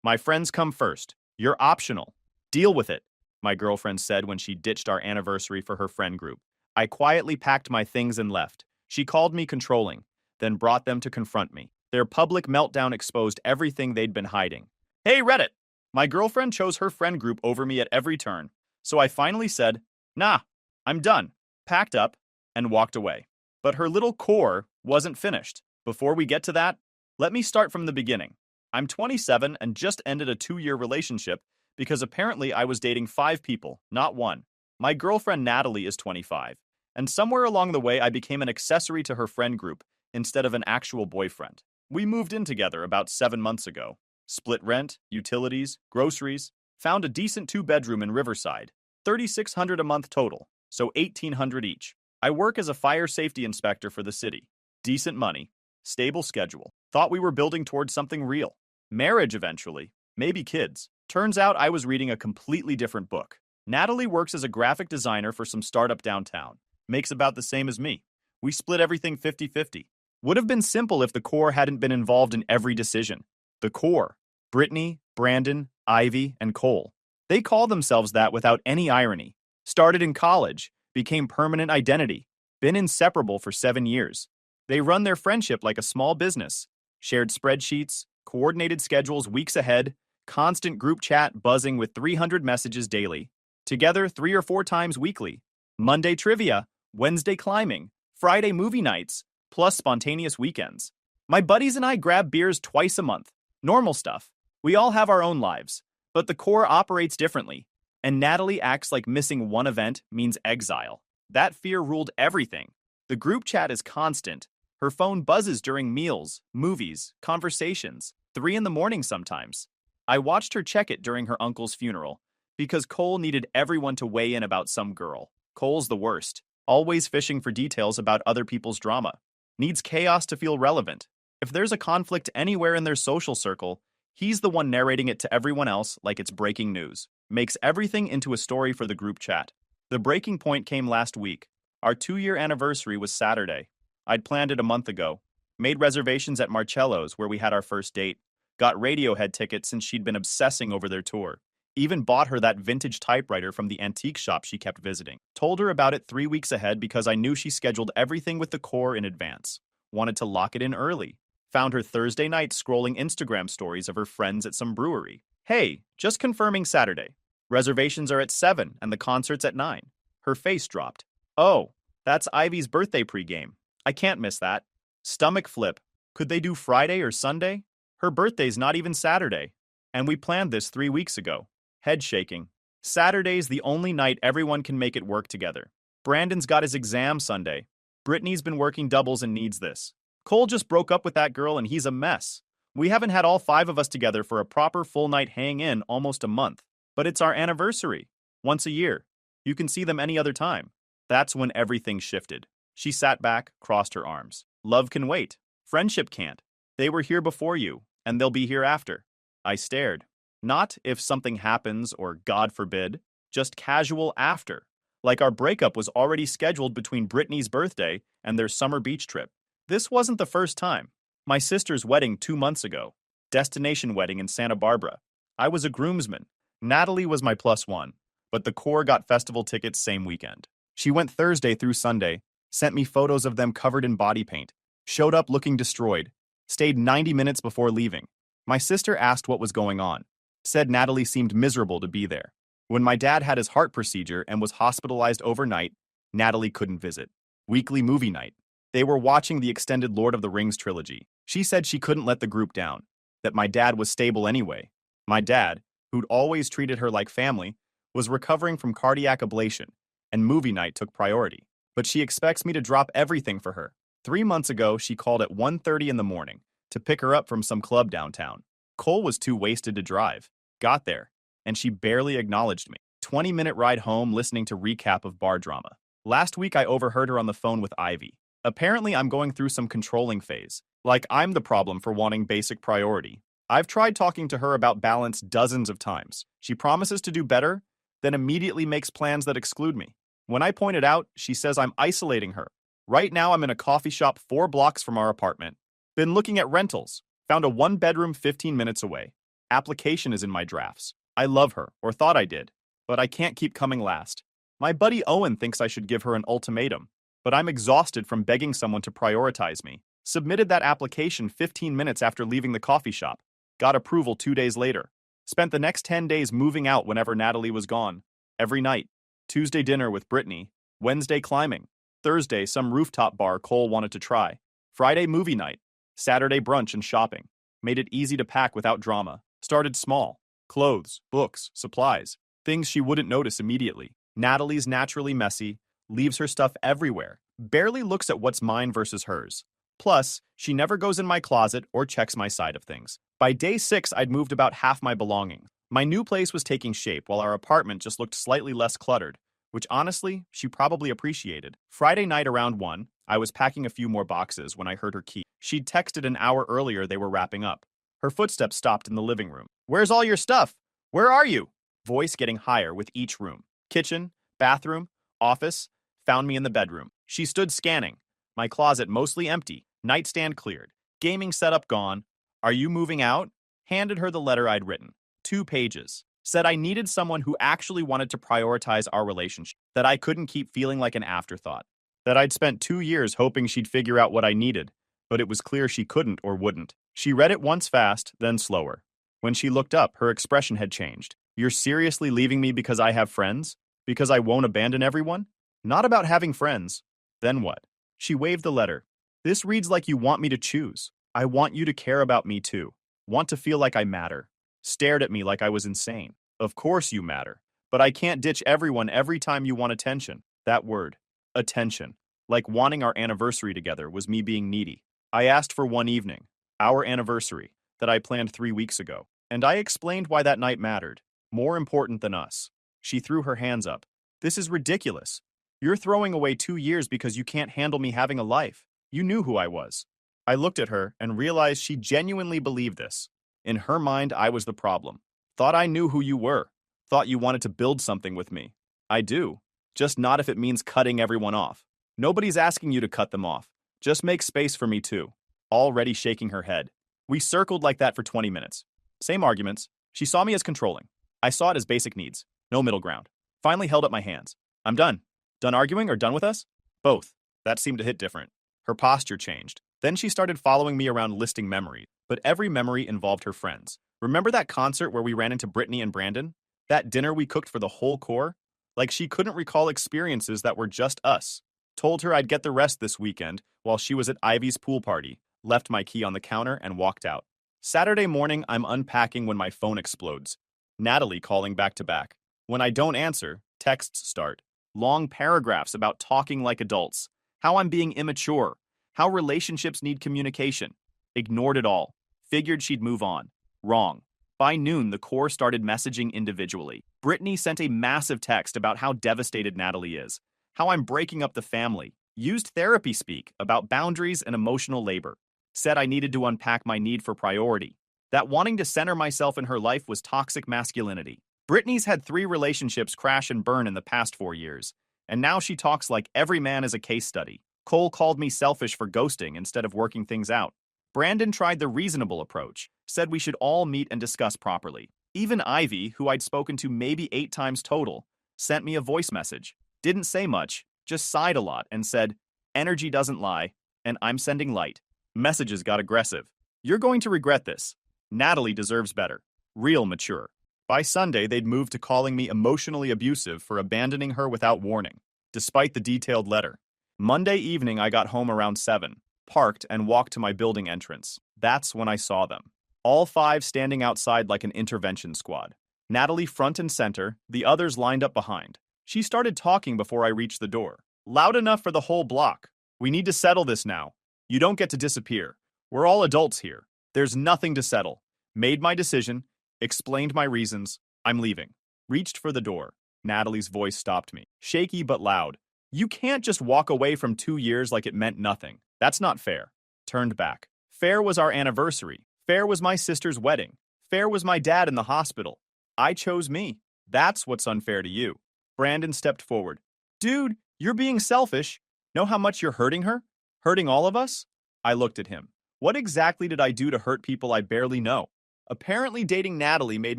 My friends come first. You're optional. Deal with it, my girlfriend said when she ditched our anniversary for her friend group. I quietly packed my things and left. She called me controlling, then brought them to confront me. Their public meltdown exposed everything they'd been hiding. Hey, Reddit! My girlfriend chose her friend group over me at every turn, so I finally said, nah, I'm done, packed up, and walked away. But her little core wasn't finished. Before we get to that, let me start from the beginning. I'm 27 and just ended a 2-year relationship because apparently I was dating 5 people, not one. My girlfriend Natalie is 25, and somewhere along the way I became an accessory to her friend group instead of an actual boyfriend. We moved in together about 7 months ago. Split rent, utilities, groceries, found a decent 2-bedroom in Riverside. $3,600 a month total, so $1,800 each. I work as a fire safety inspector for the city. Decent money, stable schedule. Thought we were building towards something real. Marriage eventually, maybe kids. Turns out I was reading a completely different book. Natalie works as a graphic designer for some startup downtown. Makes about the same as me. We split everything 50-50. Would have been simple if the core hadn't been involved in every decision. The core, Brittany, Brandon, Ivy, and Cole. They call themselves that without any irony. Started in college, became permanent identity, been inseparable for 7 years. They run their friendship like a small business. Shared spreadsheets, coordinated schedules weeks ahead, constant group chat buzzing with 300 messages daily. Together 3 or 4 times weekly. Monday trivia, Wednesday climbing, Friday movie nights, plus spontaneous weekends. My buddies and I grab beers twice a month. Normal stuff. We all have our own lives. But the core operates differently. And Natalie acts like missing one event means exile. That fear ruled everything. The group chat is constant. Her phone buzzes during meals, movies, conversations, 3 in the morning sometimes. I watched her check it during her uncle's funeral, because Cole needed everyone to weigh in about some girl. Cole's the worst, always fishing for details about other people's drama. Needs chaos to feel relevant. If there's a conflict anywhere in their social circle, he's the one narrating it to everyone else like it's breaking news. Makes everything into a story for the group chat. The breaking point came last week. Our 2-year anniversary was Saturday. I'd planned it a month ago. Made reservations at Marcello's where we had our first date. Got Radiohead tickets since she'd been obsessing over their tour. Even bought her that vintage typewriter from the antique shop she kept visiting. Told her about it 3 weeks ahead because I knew she scheduled everything with the core in advance. Wanted to lock it in early. Found her Thursday night scrolling Instagram stories of her friends at some brewery. Hey, just confirming Saturday. Reservations are at 7 and the concert's at 9. Her face dropped. Oh, that's Ivy's birthday pregame. I can't miss that. Stomach flip. Could they do Friday or Sunday? Her birthday's not even Saturday. And we planned this 3 weeks ago. Head shaking. Saturday's the only night everyone can make it work together. Brandon's got his exam Sunday. Brittany's been working doubles and needs this. Cole just broke up with that girl and he's a mess. We haven't had all 5 of us together for a proper full night hang in almost a month. But it's our anniversary. Once a year. You can see them any other time. That's when everything shifted. She sat back, crossed her arms. Love can wait. Friendship can't. They were here before you, and they'll be here after. I stared. Not if something happens or God forbid, just casual after. Like our breakup was already scheduled between Brittany's birthday and their summer beach trip. This wasn't the first time. My sister's wedding 2 months ago. Destination wedding in Santa Barbara. I was a groomsman. Natalie was my +1, but the core got festival tickets same weekend. She went Thursday through Sunday, sent me photos of them covered in body paint, showed up looking destroyed, stayed 90 minutes before leaving. My sister asked what was going on, said Natalie seemed miserable to be there. When my dad had his heart procedure and was hospitalized overnight, Natalie couldn't visit. Weekly movie night. They were watching the extended Lord of the Rings trilogy. She said she couldn't let the group down, that my dad was stable anyway. My dad, who'd always treated her like family, was recovering from cardiac ablation, and movie night took priority. But she expects me to drop everything for her. 3 months ago, she called at 1:30 in the morning to pick her up from some club downtown. Cole was too wasted to drive. Got there, and she barely acknowledged me. 20-minute ride home listening to recap of bar drama. Last week, I overheard her on the phone with Ivy. Apparently, I'm going through some controlling phase. Like I'm the problem for wanting basic priority. I've tried talking to her about balance dozens of times. She promises to do better, then immediately makes plans that exclude me. When I point it out, she says I'm isolating her. Right now, I'm in a coffee shop 4 blocks from our apartment. Been looking at rentals. Found a 1-bedroom 15 minutes away. Application is in my drafts. I love her, or thought I did, but I can't keep coming last. My buddy Owen thinks I should give her an ultimatum, but I'm exhausted from begging someone to prioritize me. Submitted that application 15 minutes after leaving the coffee shop. Got approval 2 days later. Spent the next 10 days moving out whenever Natalie was gone. Every night. Tuesday dinner with Brittany. Wednesday climbing. Thursday some rooftop bar Cole wanted to try. Friday movie night. Saturday brunch and shopping. Made it easy to pack without drama. Started small. Clothes, books, supplies. Things she wouldn't notice immediately. Natalie's naturally messy. Leaves her stuff everywhere. Barely looks at what's mine versus hers. Plus, she never goes in my closet or checks my side of things. By day 6, I'd moved about half my belongings. My new place was taking shape while our apartment just looked slightly less cluttered, which honestly, she probably appreciated. Friday night around 1, I was packing a few more boxes when I heard her key. She'd texted an hour earlier they were wrapping up. Her footsteps stopped in the living room. "Where's all your stuff? Where are you?" Voice getting higher with each room. Kitchen, bathroom, office, found me in the bedroom. She stood scanning. My closet mostly empty, nightstand cleared, gaming setup gone. "Are you moving out?" Handed her the letter I'd written. 2 pages. Said I needed someone who actually wanted to prioritize our relationship, that I couldn't keep feeling like an afterthought, that I'd spent 2 years hoping she'd figure out what I needed, but it was clear she couldn't or wouldn't. She read it once fast, then slower. When she looked up, her expression had changed. "You're seriously leaving me because I have friends? Because I won't abandon everyone? Not about having friends." Then what? She waved the letter. "This reads like you want me to choose. I want you to care about me too. Want to feel like I matter." Stared at me like I was insane. "Of course you matter. But I can't ditch everyone every time you want attention." That word. Attention. Like wanting our anniversary together was me being needy. I asked for one evening. Our anniversary. That I planned 3 weeks ago. And I explained why that night mattered. More important than us. She threw her hands up. "This is ridiculous. You're throwing away 2 years because you can't handle me having a life. You knew who I was." I looked at her and realized she genuinely believed this. In her mind, I was the problem. "Thought I knew who you were. Thought you wanted to build something with me." "I do. Just not if it means cutting everyone off." "Nobody's asking you to cut them off. Just make space for me too." Already shaking her head. We circled like that for 20 minutes. Same arguments. She saw me as controlling. I saw it as basic needs. No middle ground. Finally held up my hands. "I'm done." "Done arguing or done with us?" "Both." That seemed to hit different. Her posture changed. Then she started following me around listing memories, but every memory involved her friends. "Remember that concert where we ran into Brittany and Brandon? That dinner we cooked for the whole core?" Like she couldn't recall experiences that were just us. Told her I'd get the rest this weekend while she was at Ivy's pool party, left my key on the counter and walked out. Saturday morning, I'm unpacking when my phone explodes. Natalie calling back to back. When I don't answer, texts start. Long paragraphs about talking like adults, how I'm being immature, how relationships need communication. Ignored it all. Figured she'd move on. Wrong. By noon, the core started messaging individually. Brittany sent a massive text about how devastated Natalie is, how I'm breaking up the family. Used therapy speak about boundaries and emotional labor. Said I needed to unpack my need for priority. That wanting to center myself in her life was toxic masculinity. Brittany's had 3 relationships crash and burn in the past 4 years, and now she talks like every man is a case study. Cole called me selfish for ghosting instead of working things out. Brandon tried the reasonable approach, said we should all meet and discuss properly. Even Ivy, who I'd spoken to maybe 8 times total, sent me a voice message. Didn't say much, just sighed a lot and said, "Energy doesn't lie, and I'm sending light." Messages got aggressive. "You're going to regret this. Natalie deserves better." Real mature. By Sunday, they'd moved to calling me emotionally abusive for abandoning her without warning, despite the detailed letter. Monday evening, I got home around 7, parked and walked to my building entrance. That's when I saw them. All 5 standing outside like an intervention squad. Natalie front and center, the others lined up behind. She started talking before I reached the door. "Loud enough for the whole block. We need to settle this now. You don't get to disappear. We're all adults here. There's nothing to settle. Made my decision, explained my reasons. I'm leaving." Reached for the door. Natalie's voice stopped me. Shaky but loud. "You can't just walk away from 2 years like it meant nothing. That's not fair." Turned back. Fair was our anniversary. Fair was my sister's wedding. Fair was my dad in the hospital. I chose me. That's what's unfair to you. Brandon stepped forward. "Dude, you're being selfish. Know how much you're hurting her? Hurting all of us?" I looked at him. What exactly did I do to hurt people I barely know? Apparently, dating Natalie made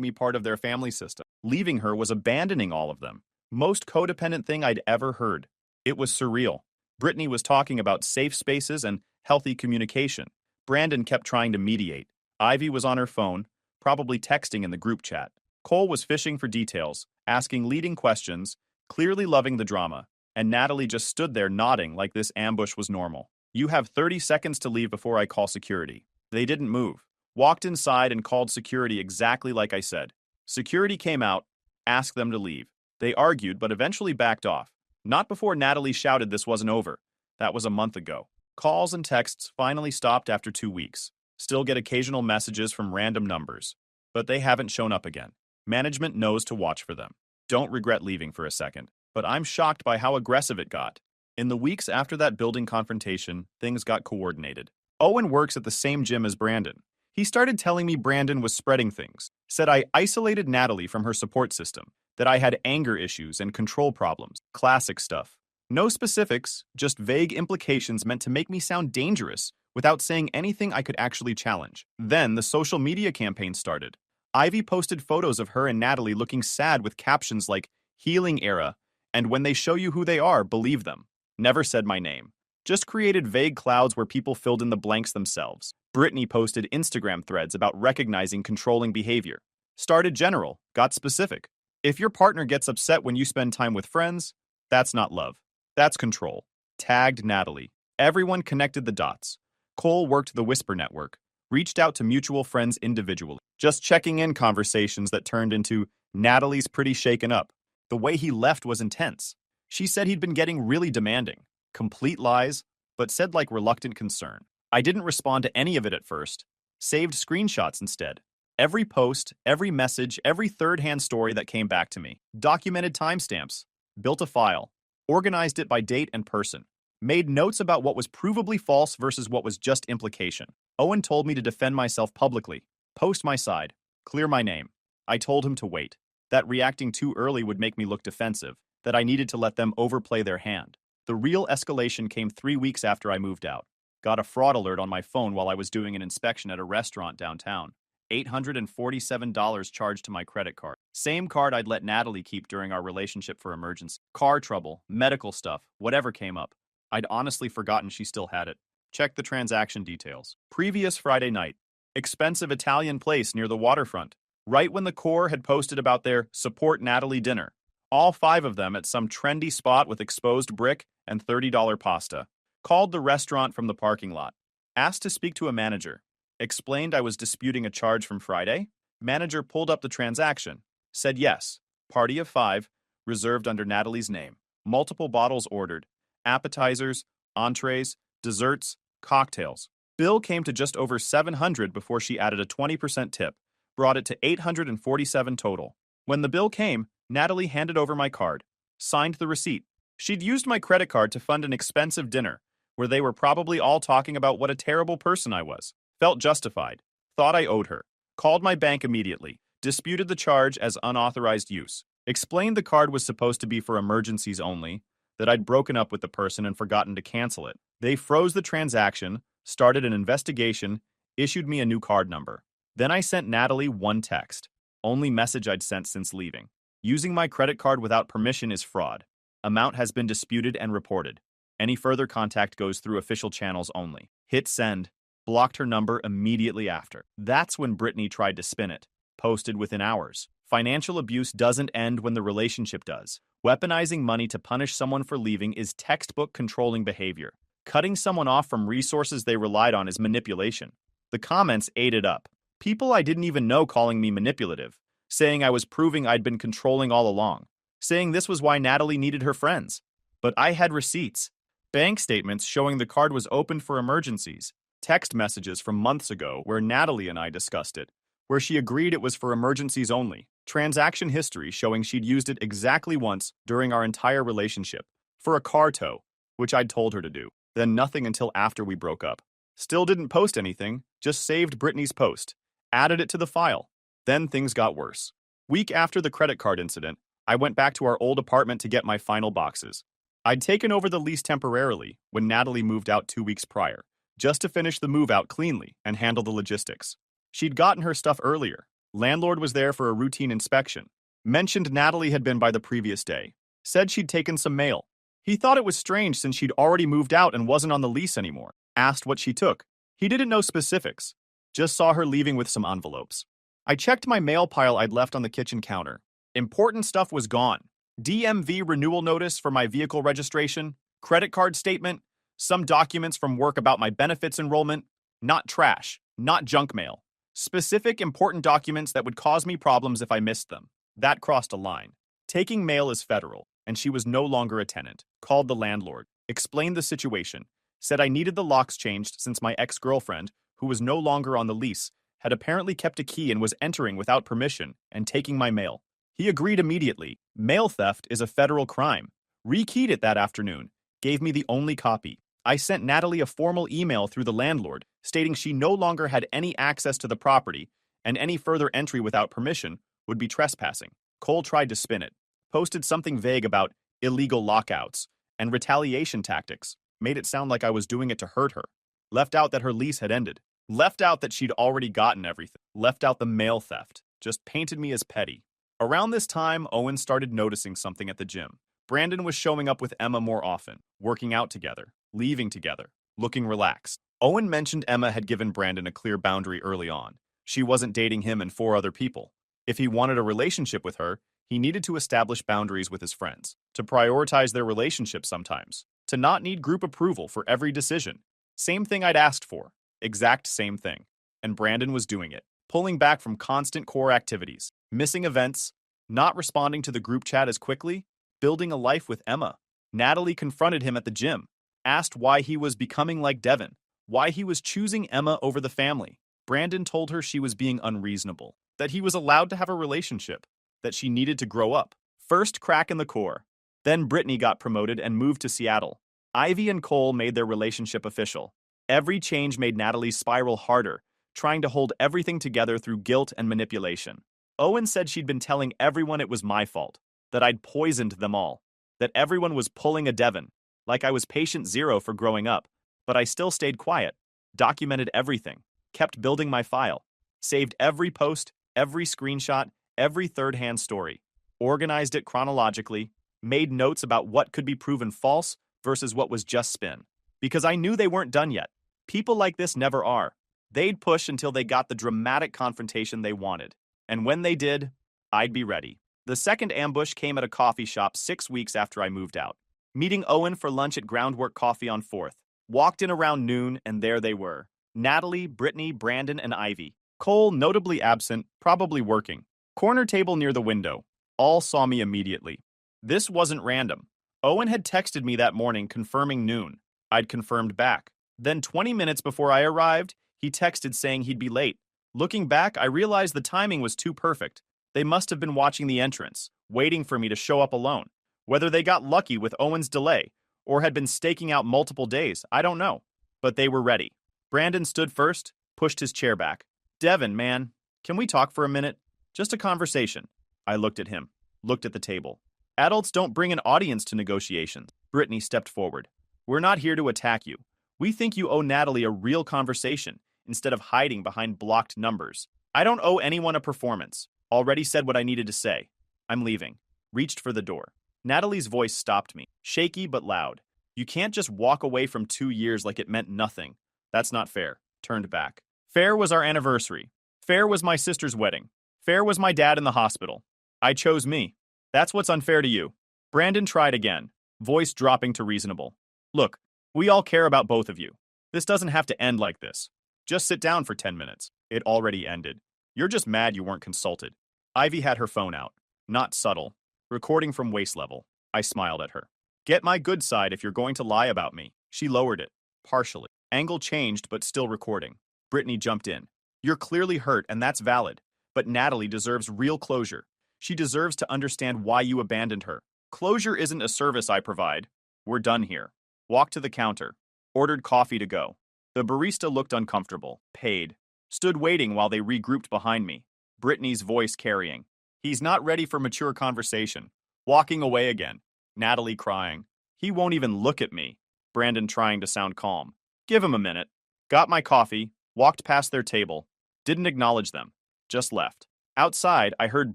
me part of their family system. Leaving her was abandoning all of them. Most codependent thing I'd ever heard. It was surreal. Brittany was talking about safe spaces and healthy communication. Brandon kept trying to mediate. Ivy was on her phone, probably texting in the group chat. Cole was fishing for details, asking leading questions, clearly loving the drama, and Natalie just stood there nodding like this ambush was normal. You have 30 seconds to leave before I call security. They didn't move. Walked inside and called security exactly like I said. Security came out, asked them to leave. They argued but eventually backed off. Not before Natalie shouted this wasn't over. That was a month ago. Calls and texts finally stopped after 2 weeks. Still get occasional messages from random numbers. But they haven't shown up again. Management knows to watch for them. Don't regret leaving for a second. But I'm shocked by how aggressive it got. In the weeks after that building confrontation, things got coordinated. Owen works at the same gym as Brandon. He started telling me Brandon was spreading things, said I isolated Natalie from her support system, that I had anger issues and control problems, classic stuff. No specifics, just vague implications meant to make me sound dangerous without saying anything I could actually challenge. Then the social media campaign started. Ivy posted photos of her and Natalie looking sad with captions like, healing era, and when they show you who they are, believe them. Never said my name. Just created vague clouds where people filled in the blanks themselves. Brittany posted Instagram threads about recognizing controlling behavior. Started general, got specific. If your partner gets upset when you spend time with friends, that's not love. That's control. Tagged Natalie. Everyone connected the dots. Cole worked the Whisper network. Reached out to mutual friends individually. Just checking in conversations that turned into Natalie's pretty shaken up. The way he left was intense. She said he'd been getting really demanding. Complete lies, but said like reluctant concern. I didn't respond to any of it at first. Saved screenshots instead. Every post, every message, every third-hand story that came back to me. Documented timestamps. Built a file. Organized it by date and person. Made notes about what was provably false versus what was just implication. Owen told me to defend myself publicly. Post my side. Clear my name. I told him to wait. That reacting too early would make me look defensive. That I needed to let them overplay their hand. The real escalation came 3 weeks after I moved out. Got a fraud alert on my phone while I was doing an inspection at a restaurant downtown. $847 charged to my credit card. Same card I'd let Natalie keep during our relationship for emergency. Car trouble, medical stuff, whatever came up. I'd honestly forgotten she still had it. Check the transaction details. Previous Friday night. Expensive Italian place near the waterfront. Right when the Corps had posted about their Support Natalie dinner. All 5 of them at some trendy spot with exposed brick and $30 pasta. Called the restaurant from the parking lot. Asked to speak to a manager. Explained I was disputing a charge from Friday. Manager pulled up the transaction. Said yes. Party of 5. Reserved under Natalie's name. Multiple bottles ordered. Appetizers, entrees, desserts, cocktails. Bill came to just over $700 before she added a 20% tip. Brought it to $847 total. When the bill came, Natalie handed over my card. Signed the receipt. She'd used my credit card to fund an expensive dinner, where they were probably all talking about what a terrible person I was. Felt justified. Thought I owed her. Called my bank immediately. Disputed the charge as unauthorized use. Explained the card was supposed to be for emergencies only, that I'd broken up with the person and forgotten to cancel it. They froze the transaction, started an investigation, issued me a new card number. Then I sent Natalie one text. Only message I'd sent since leaving. Using my credit card without permission is fraud. Amount has been disputed and reported. Any further contact goes through official channels only. Hit send. Blocked her number immediately after. That's when Brittany tried to spin it. Posted within hours. Financial abuse doesn't end when the relationship does. Weaponizing money to punish someone for leaving is textbook controlling behavior. Cutting someone off from resources they relied on is manipulation. The comments ate it up. People I didn't even know calling me manipulative, saying I was proving I'd been controlling all along, saying this was why Natalie needed her friends. But I had receipts, bank statements showing the card was opened for emergencies, text messages from months ago where Natalie and I discussed it, where she agreed it was for emergencies only, transaction history showing she'd used it exactly once during our entire relationship, for a car tow, which I'd told her to do, then nothing until after we broke up. Still didn't post anything, just saved Brittany's post, added it to the file. Then things got worse. Week after the credit card incident, I went back to our old apartment to get my final boxes. I'd taken over the lease temporarily when Natalie moved out 2 weeks prior, just to finish the move out cleanly and handle the logistics. She'd gotten her stuff earlier. Landlord was there for a routine inspection. Mentioned Natalie had been by the previous day. Said she'd taken some mail. He thought it was strange since she'd already moved out and wasn't on the lease anymore. Asked what she took. He didn't know specifics. Just saw her leaving with some envelopes. I checked my mail pile I'd left on the kitchen counter. Important stuff was gone. DMV renewal notice for my vehicle registration, credit card statement, some documents from work about my benefits enrollment. Not trash, not junk mail. Specific important documents that would cause me problems if I missed them. That crossed a line. Taking mail is federal, and she was no longer a tenant. Called the landlord, explained the situation, said I needed the locks changed since my ex-girlfriend, who was no longer on the lease, had apparently kept a key and was entering without permission and taking my mail. He agreed immediately. Mail theft is a federal crime. Rekeyed it that afternoon. Gave me the only copy. I sent Natalie a formal email through the landlord stating she no longer had any access to the property and any further entry without permission would be trespassing. Cole tried to spin it. Posted something vague about illegal lockouts and retaliation tactics. Made it sound like I was doing it to hurt her. Left out that her lease had ended. Left out that she'd already gotten everything. Left out the mail theft. Just painted me as petty. Around this time, Owen started noticing something at the gym. Brandon was showing up with Emma more often, working out together, leaving together, looking relaxed. Owen mentioned Emma had given Brandon a clear boundary early on. She wasn't dating him and 4 other people. If he wanted a relationship with her, he needed to establish boundaries with his friends, to prioritize their relationship sometimes, to not need group approval for every decision. Same thing I'd asked for. Exact same thing. And Brandon was doing it, pulling back from constant core activities, missing events, not responding to the group chat as quickly, building a life with Emma. Natalie confronted him at the gym, asked why he was becoming like Devin, why he was choosing Emma over the family. Brandon told her she was being unreasonable, that he was allowed to have a relationship, that she needed to grow up. First crack in the core. Then Brittany got promoted and moved to Seattle. Ivy and Cole made their relationship official. Every change made Natalie spiral harder, trying to hold everything together through guilt and manipulation. Owen said she'd been telling everyone it was my fault, that I'd poisoned them all, that everyone was pulling a Devin, like I was patient zero for growing up, but I still stayed quiet, documented everything, kept building my file, saved every post, every screenshot, every third-hand story, organized it chronologically, made notes about what could be proven false versus what was just spin. Because I knew they weren't done yet. People like this never are. They'd push until they got the dramatic confrontation they wanted. And when they did, I'd be ready. The second ambush came at a coffee shop 6 weeks after I moved out. Meeting Owen for lunch at Groundwork Coffee on 4th. Walked in around noon, and there they were. Natalie, Brittany, Brandon, and Ivy. Cole, notably absent, probably working. Corner table near the window. All saw me immediately. This wasn't random. Owen had texted me that morning confirming noon. I'd confirmed back. Then 20 minutes before I arrived, he texted saying he'd be late. Looking back, I realized the timing was too perfect. They must have been watching the entrance, waiting for me to show up alone. Whether they got lucky with Owen's delay, or had been staking out multiple days, I don't know. But they were ready. Brandon stood first, pushed his chair back. Devin, man, can we talk for a minute? Just a conversation. I looked at him, looked at the table. Adults don't bring an audience to negotiations. Brittany stepped forward. We're not here to attack you. We think you owe Natalie a real conversation instead of hiding behind blocked numbers. I don't owe anyone a performance. Already said what I needed to say. I'm leaving. Reached for the door. Natalie's voice stopped me, shaky but loud. You can't just walk away from 2 years like it meant nothing. That's not fair. Turned back. Fair was our anniversary. Fair was my sister's wedding. Fair was my dad in the hospital. I chose me. That's what's unfair to you. Brandon tried again, voice dropping to reasonable. Look, we all care about both of you. This doesn't have to end like this. Just sit down for 10 minutes. It already ended. You're just mad you weren't consulted. Ivy had her phone out. Not subtle. Recording from waist level. I smiled at her. Get my good side if you're going to lie about me. She lowered it. Partially. Angle changed but still recording. Brittany jumped in. You're clearly hurt and that's valid. But Natalie deserves real closure. She deserves to understand why you abandoned her. Closure isn't a service I provide. We're done here. Walked to the counter. Ordered coffee to go. The barista looked uncomfortable. Paid. Stood waiting while they regrouped behind me. Brittany's voice carrying. He's not ready for mature conversation. Walking away again. Natalie crying. He won't even look at me. Brandon trying to sound calm. Give him a minute. Got my coffee. Walked past their table. Didn't acknowledge them. Just left. Outside, I heard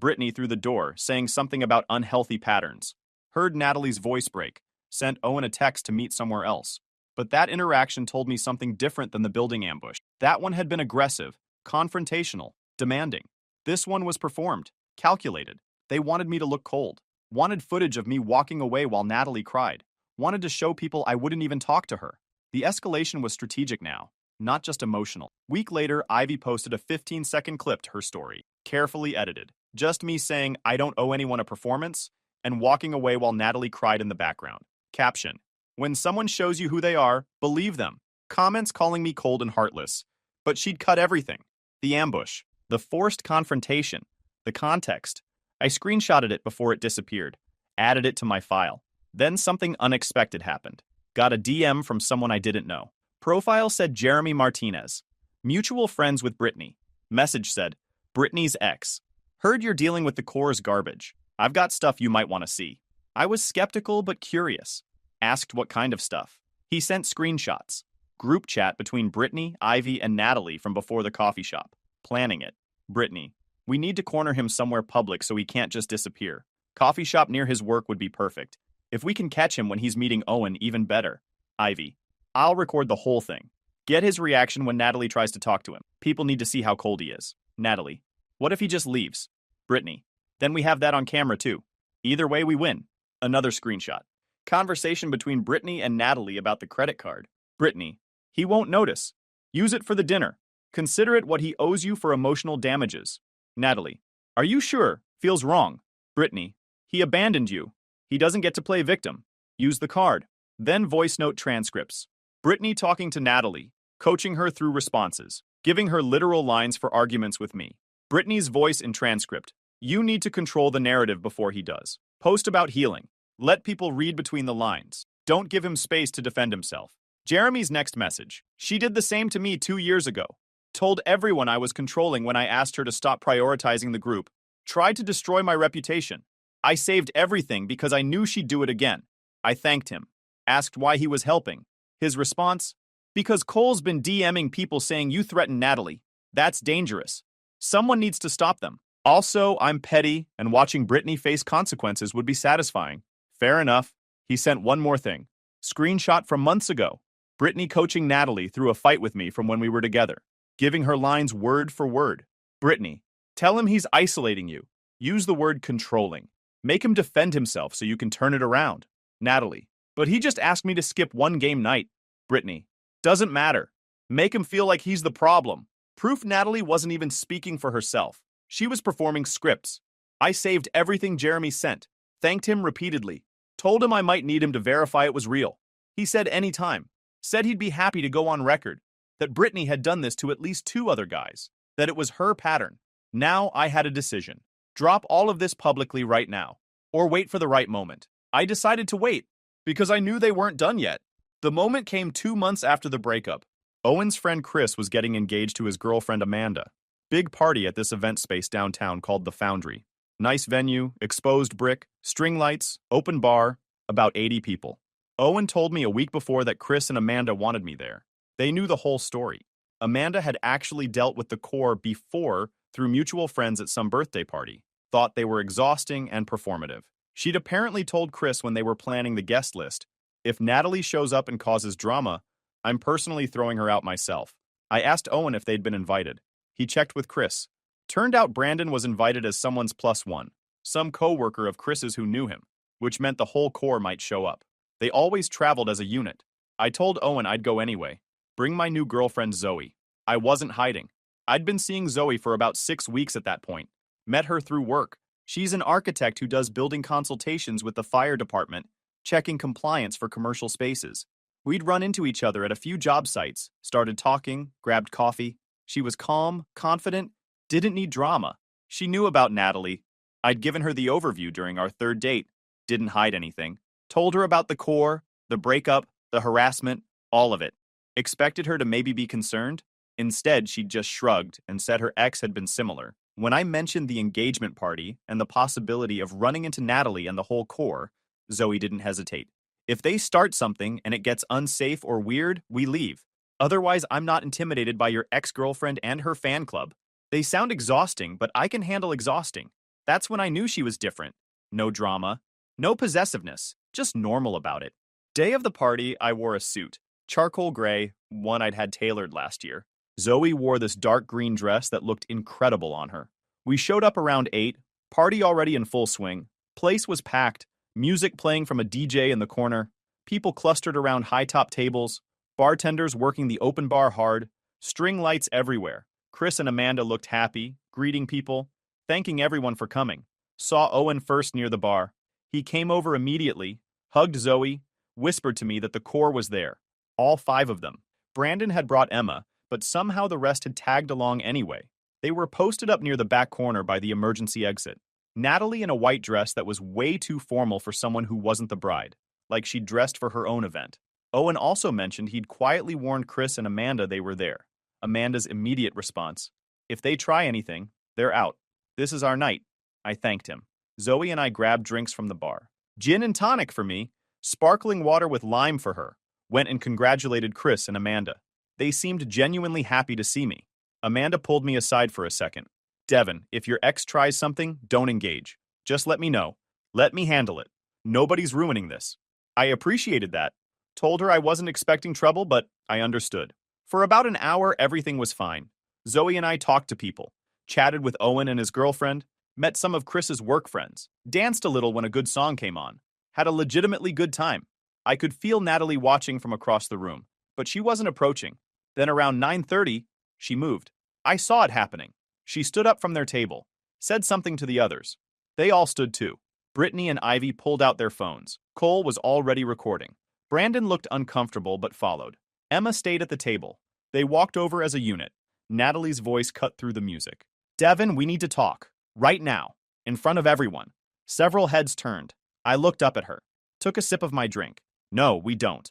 Brittany through the door saying something about unhealthy patterns. Heard Natalie's voice break. Sent Owen a text to meet somewhere else. But that interaction told me something different than the building ambush. That one had been aggressive, confrontational, demanding. This one was performed, calculated. They wanted me to look cold. Wanted footage of me walking away while Natalie cried. Wanted to show people I wouldn't even talk to her. The escalation was strategic now, not just emotional. Week later, Ivy posted a 15-second clip to her story, carefully edited. Just me saying I don't owe anyone a performance, and walking away while Natalie cried in the background. Caption: when someone shows you who they are, believe them. Comments calling me cold and heartless. But she'd cut everything. The ambush, the forced confrontation, the context. I screenshotted it before it disappeared, added it to my file. Then something unexpected happened. Got a DM from someone I didn't know. Profile said Jeremy Martinez. Mutual friends with Brittany. Message said, Brittany's ex. Heard you're dealing with the core's garbage. I've got stuff you might want to see. I was skeptical but curious. Asked what kind of stuff. He sent screenshots. Group chat between Brittany, Ivy, and Natalie from before the coffee shop. Planning it. Brittany: we need to corner him somewhere public so he can't just disappear. Coffee shop near his work would be perfect. If we can catch him when he's meeting Owen, even better. Ivy: I'll record the whole thing. Get his reaction when Natalie tries to talk to him. People need to see how cold he is. Natalie: what if he just leaves? Brittany: then we have that on camera too. Either way, we win. Another screenshot. Conversation between Brittany and Natalie about the credit card. Brittany: he won't notice. Use it for the dinner. Consider it what he owes you for emotional damages. Natalie: are you sure? Feels wrong. Brittany: he abandoned you. He doesn't get to play victim. Use the card. Then voice note transcripts. Brittany talking to Natalie, coaching her through responses, giving her literal lines for arguments with me. Brittany's voice in transcript. You need to control the narrative before he does. Post about healing. Let people read between the lines. Don't give him space to defend himself. Jeremy's next message. She did the same to me 2 years ago. Told everyone I was controlling when I asked her to stop prioritizing the group. Tried to destroy my reputation. I saved everything because I knew she'd do it again. I thanked him. Asked why he was helping. His response: because Cole's been DMing people saying you threatened Natalie. That's dangerous. Someone needs to stop them. Also, I'm petty, and watching Brittany face consequences would be satisfying. Fair enough. He sent one more thing. Screenshot from months ago. Brittany coaching Natalie through a fight with me from when we were together. Giving her lines word for word. Brittany: tell him he's isolating you. Use the word controlling. Make him defend himself so you can turn it around. Natalie: but he just asked me to skip one game night. Brittany: doesn't matter. Make him feel like he's the problem. Proof Natalie wasn't even speaking for herself. She was performing scripts. I saved everything Jeremy sent. Thanked him repeatedly. Told him I might need him to verify it was real. He said anytime. Said he'd be happy to go on record. That Brittany had done this to at least 2 other guys. That it was her pattern. Now I had a decision. Drop all of this publicly right now. Or wait for the right moment. I decided to wait. Because I knew they weren't done yet. The moment came 2 months after the breakup. Owen's friend Chris was getting engaged to his girlfriend Amanda. Big party at this event space downtown called The Foundry. Nice venue, exposed brick, string lights, open bar, about 80 people. Owen told me a week before that Chris and Amanda wanted me there. They knew the whole story. Amanda had actually dealt with the core before through mutual friends at some birthday party. Thought they were exhausting and performative. She'd apparently told Chris when they were planning the guest list, if Natalie shows up and causes drama, I'm personally throwing her out myself. I asked Owen if they'd been invited. He checked with Chris. Turned out Brandon was invited as someone's +1, some co-worker of Chris's who knew him, which meant the whole core might show up. They always traveled as a unit. I told Owen I'd go anyway. Bring my new girlfriend Zoe. I wasn't hiding. I'd been seeing Zoe for about 6 weeks at that point. Met her through work. She's an architect who does building consultations with the fire department, checking compliance for commercial spaces. We'd run into each other at a few job sites, started talking, grabbed coffee. She was calm, confident, didn't need drama. She knew about Natalie. I'd given her the overview during our 3rd date. Didn't hide anything. Told her about the core, the breakup, the harassment, all of it. Expected her to maybe be concerned. Instead, she just shrugged and said her ex had been similar. When I mentioned the engagement party and the possibility of running into Natalie and the whole core, Zoe didn't hesitate. If they start something and it gets unsafe or weird, we leave. Otherwise, I'm not intimidated by your ex-girlfriend and her fan club. They sound exhausting, but I can handle exhausting. That's when I knew she was different. No drama, no possessiveness, just normal about it. Day of the party, I wore a suit. Charcoal gray, one I'd had tailored last year. Zoe wore this dark green dress that looked incredible on her. We showed up around 8, party already in full swing. Place was packed, music playing from a DJ in the corner, people clustered around high-top tables, bartenders working the open bar hard, string lights everywhere. Chris and Amanda looked happy, greeting people, thanking everyone for coming. Saw Owen first near the bar. He came over immediately, hugged Zoe, whispered to me that the core was there. All 5 of them. Brandon had brought Emma, but somehow the rest had tagged along anyway. They were posted up near the back corner by the emergency exit. Natalie in a white dress that was way too formal for someone who wasn't the bride, like she'd dressed for her own event. Owen also mentioned he'd quietly warned Chris and Amanda they were there. Amanda's immediate response, "If they try anything, they're out. This is our night." I thanked him. Zoe and I grabbed drinks from the bar. Gin and tonic for me, sparkling water with lime for her. Went and congratulated Chris and Amanda. They seemed genuinely happy to see me. Amanda pulled me aside for a second. "Devin, if your ex tries something, don't engage. Just let me know. Let me handle it. Nobody's ruining this." I appreciated that. Told her I wasn't expecting trouble, but I understood. For about an hour, everything was fine. Zoe and I talked to people, chatted with Owen and his girlfriend, met some of Chris's work friends, danced a little when a good song came on, had a legitimately good time. I could feel Natalie watching from across the room, but she wasn't approaching. Then around 9:30, she moved. I saw it happening. She stood up from their table, said something to the others. They all stood too. Brittany and Ivy pulled out their phones. Cole was already recording. Brandon looked uncomfortable but followed. Emma stayed at the table. They walked over as a unit. Natalie's voice cut through the music. "Devin, we need to talk. Right now. In front of everyone." Several heads turned. I looked up at her. Took a sip of my drink. "No, we don't.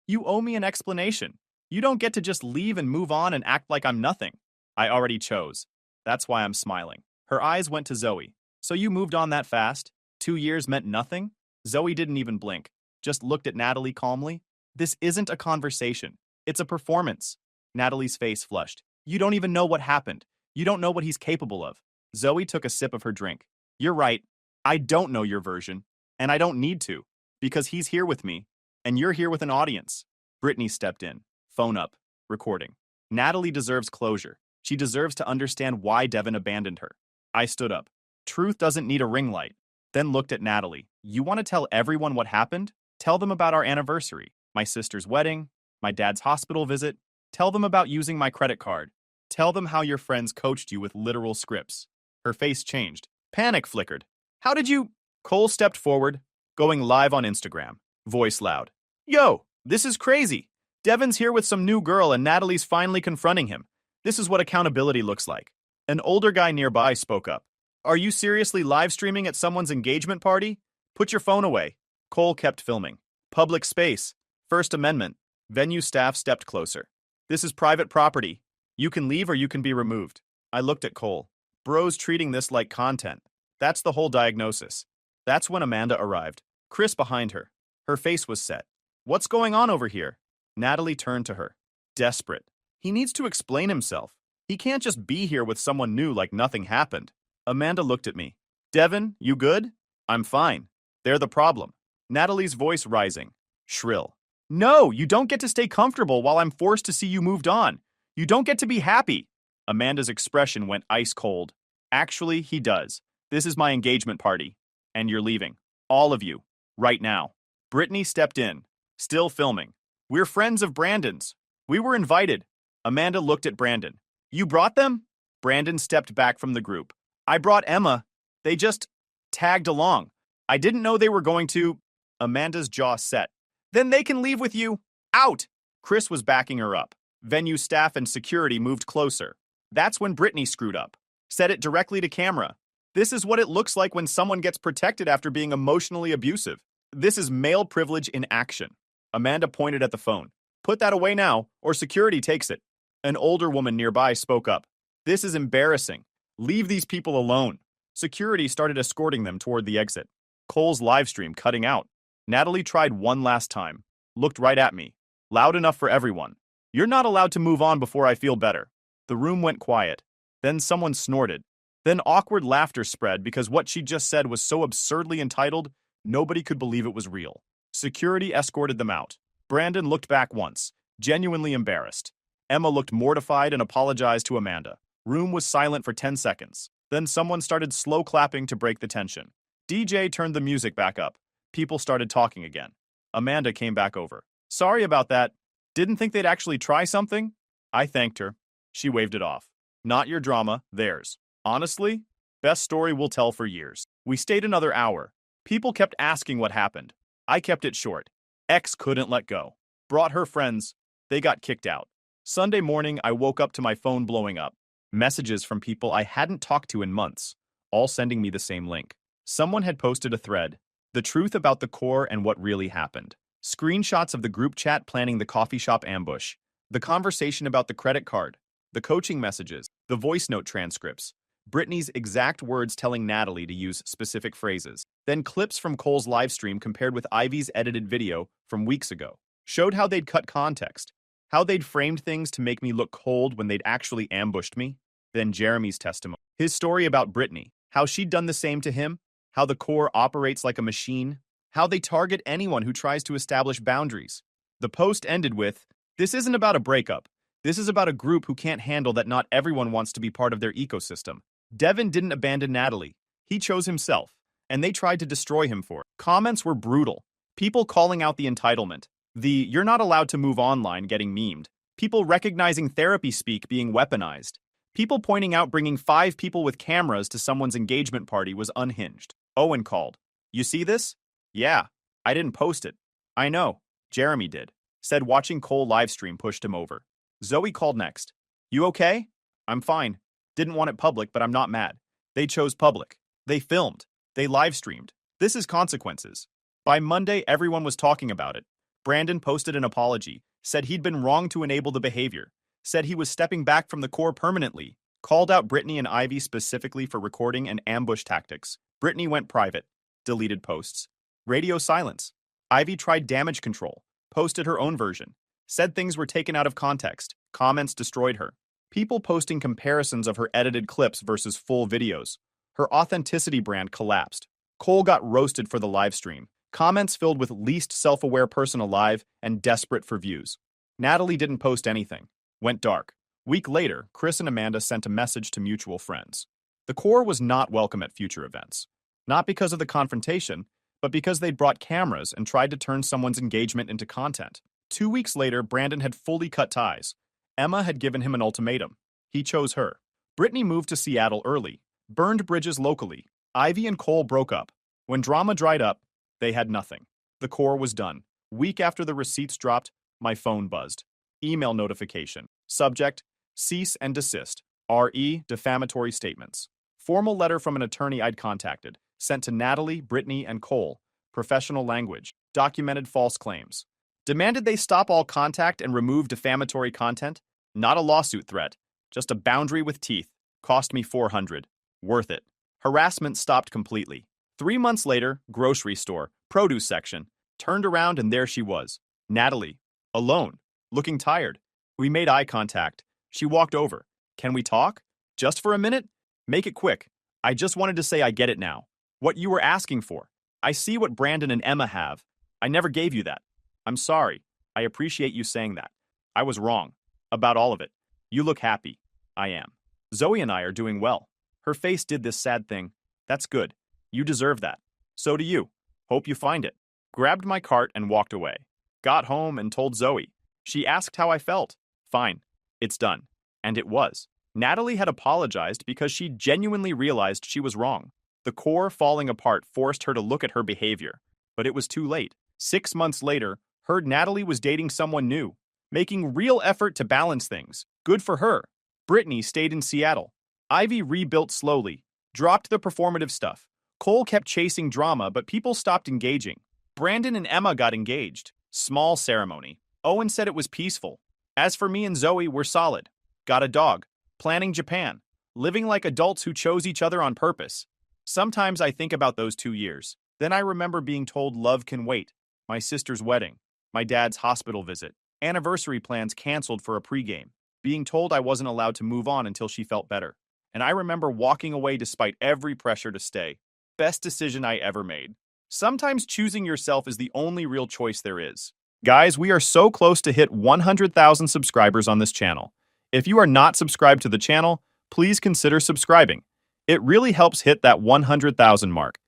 You owe me an explanation. You don't get to just leave and move on and act like I'm nothing." I already chose. That's why I'm smiling. Her eyes went to Zoe. "So you moved on that fast? 2 years meant nothing?" Zoe didn't even blink. Just looked at Natalie calmly. "This isn't a conversation. It's a performance." Natalie's face flushed. "You don't even know what happened. You don't know what he's capable of." Zoe took a sip of her drink. "You're right. I don't know your version. And I don't need to. Because he's here with me. And you're here with an audience." Brittany stepped in. Phone up. Recording. Natalie deserves closure. She deserves to understand why Devin abandoned her. I stood up. Truth doesn't need a ring light. Then looked at Natalie. "You want to tell everyone what happened? Tell them about our anniversary, my sister's wedding, my dad's hospital visit. Tell them about using my credit card. Tell them how your friends coached you with literal scripts." Her face changed. Panic flickered. "How did you—" Cole stepped forward, going live on Instagram. Voice loud. "Yo, this is crazy. Devin's here with some new girl and Natalie's finally confronting him. This is what accountability looks like." An older guy nearby spoke up. "Are you seriously live streaming at someone's engagement party? Put your phone away." Cole kept filming. "Public space. First Amendment." Venue staff stepped closer. "This is private property. You can leave or you can be removed." I looked at Cole. Bro's treating this like content. That's the whole diagnosis. That's when Amanda arrived. Chris behind her. Her face was set. "What's going on over here?" Natalie turned to her. Desperate. He needs to explain himself. He can't just be here with someone new like nothing happened. Amanda looked at me. "Devin, you good?" "I'm fine." "They're the problem." Natalie's voice rising. Shrill. "No, you don't get to stay comfortable while I'm forced to see you moved on. You don't get to be happy." Amanda's expression went ice cold. "Actually, he does. This is my engagement party. And you're leaving. All of you. Right now." Brittany stepped in. Still filming. "We're friends of Brandon's. We were invited." Amanda looked at Brandon. "You brought them?" Brandon stepped back from the group. "I brought Emma. They just tagged along. I didn't know they were going to—" Amanda's jaw set. "Then they can leave with you. Out!" Chris was backing her up. Venue staff and security moved closer. That's when Brittany screwed up. Said it directly to camera. "This is what it looks like when someone gets protected after being emotionally abusive. This is male privilege in action." Amanda pointed at the phone. "Put that away now, or security takes it." An older woman nearby spoke up. "This is embarrassing. Leave these people alone." Security started escorting them toward the exit. Cole's livestream cutting out. Natalie tried one last time. Looked right at me. Loud enough for everyone. You're not allowed to move on before I feel better. The room went quiet. Then someone snorted. Then awkward laughter spread because what she just said was so absurdly entitled, nobody could believe it was real. Security escorted them out. Brandon looked back once, genuinely embarrassed. Emma looked mortified and apologized to Amanda. Room was silent for 10 seconds. Then someone started slow clapping to break the tension. DJ turned the music back up. People started talking again. Amanda came back over. Sorry about that. Didn't think they'd actually try something? I thanked her. She waved it off. Not your drama, theirs. Honestly, best story we'll tell for years. We stayed another hour. People kept asking what happened. I kept it short. X couldn't let go. Brought her friends. They got kicked out. Sunday morning, I woke up to my phone blowing up. Messages from people I hadn't talked to in months, all sending me the same link. Someone had posted a thread. The truth about the core and what really happened. Screenshots of the group chat planning the coffee shop ambush. The conversation about the credit card. The coaching messages. The voice note transcripts. Brittany's exact words telling Natalie to use specific phrases. Then clips from Cole's livestream compared with Ivy's edited video from weeks ago. Showed how they'd cut context. How they'd framed things to make me look cold when they'd actually ambushed me. Then Jeremy's testimony. His story about Brittany. How she'd done the same to him. How the core operates like a machine. How they target anyone who tries to establish boundaries. The post ended with, "This isn't about a breakup. This is about a group who can't handle that not everyone wants to be part of their ecosystem." Devin didn't abandon Natalie. He chose himself, and they tried to destroy him for it. Comments were brutal. People calling out the entitlement. The "you're not allowed to move on" line getting memed. People recognizing therapy speak being weaponized. People pointing out bringing 5 people with cameras to someone's engagement party was unhinged. Owen called. "You see this?" "Yeah. I didn't post it." "I know. Jeremy did." Said watching Cole livestream pushed him over. Zoe called next. "You okay?" "I'm fine. Didn't want it public, but I'm not mad. They chose public. They filmed. They livestreamed. This is consequences." By Monday, everyone was talking about it. Brandon posted an apology, said he'd been wrong to enable the behavior, said he was stepping back from the core permanently, called out Brittany and Ivy specifically for recording and ambush tactics. Brittany went private, deleted posts. Radio silence. Ivy tried damage control, posted her own version, said things were taken out of context, comments destroyed her. People posting comparisons of her edited clips versus full videos. Her authenticity brand collapsed. Cole got roasted for the live stream. Comments filled with least self-aware person alive and desperate for views. Natalie didn't post anything. Went dark. Week later, Chris and Amanda sent a message to mutual friends. The core was not welcome at future events. Not because of the confrontation, but because they'd brought cameras and tried to turn someone's engagement into content. 2 weeks later, Brandon had fully cut ties. Emma had given him an ultimatum. He chose her. Brittany moved to Seattle early, burned bridges locally. Ivy and Cole broke up. When drama dried up, they had nothing. The core was done. Week after the receipts dropped, my phone buzzed. Email notification. Subject, cease and desist. RE, defamatory statements. Formal letter from an attorney I'd contacted, sent to Natalie, Brittany, and Cole. Professional language. Documented false claims. Demanded they stop all contact and remove defamatory content. Not a lawsuit threat. Just a boundary with teeth. Cost me $400. Worth it. Harassment stopped completely. 3 months later, grocery store, produce section. Turned around and there she was. Natalie. Alone. Looking tired. We made eye contact. She walked over. "Can we talk? Just for a minute? Make it quick. I just wanted to say I get it now. What you were asking for. I see what Brandon and Emma have. I never gave you that. I'm sorry. I appreciate you saying that. I was wrong. About all of it. You look happy." I am. Zoe and I are doing well. Her face did this sad thing. That's good. You deserve that. So do you. Hope you find it. Grabbed my cart and walked away. Got home and told Zoe. She asked how I felt. Fine. It's done. And it was. Natalie had apologized because she genuinely realized she was wrong. The core falling apart forced her to look at her behavior. But it was too late. 6 months later, heard Natalie was dating someone new. Making real effort to balance things. Good for her. Brittany stayed in Seattle. Ivy rebuilt slowly. Dropped the performative stuff. Cole kept chasing drama, but people stopped engaging. Brandon and Emma got engaged. Small ceremony. Owen said it was peaceful. As for me and Zoe, we're solid. Got a dog. Planning Japan. Living like adults who chose each other on purpose. Sometimes I think about those 2 years. Then I remember being told love can wait. My sister's wedding. My dad's hospital visit. Anniversary plans canceled for a pregame, being told I wasn't allowed to move on until she felt better. And I remember walking away despite every pressure to stay. Best decision I ever made. Sometimes choosing yourself is the only real choice there is. Guys, we are so close to hit 100,000 subscribers on this channel. If you are not subscribed to the channel, please consider subscribing. It really helps hit that 100,000 mark.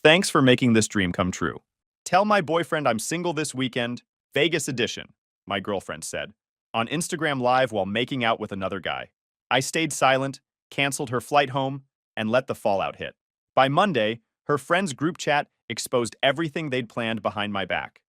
Thanks for making this dream come true. Tell my boyfriend I'm single this weekend, Vegas edition, my girlfriend said, on Instagram Live while making out with another guy. I stayed silent, canceled her flight home, and let the fallout hit. By Monday, her friends' group chat exposed everything they'd planned behind my back.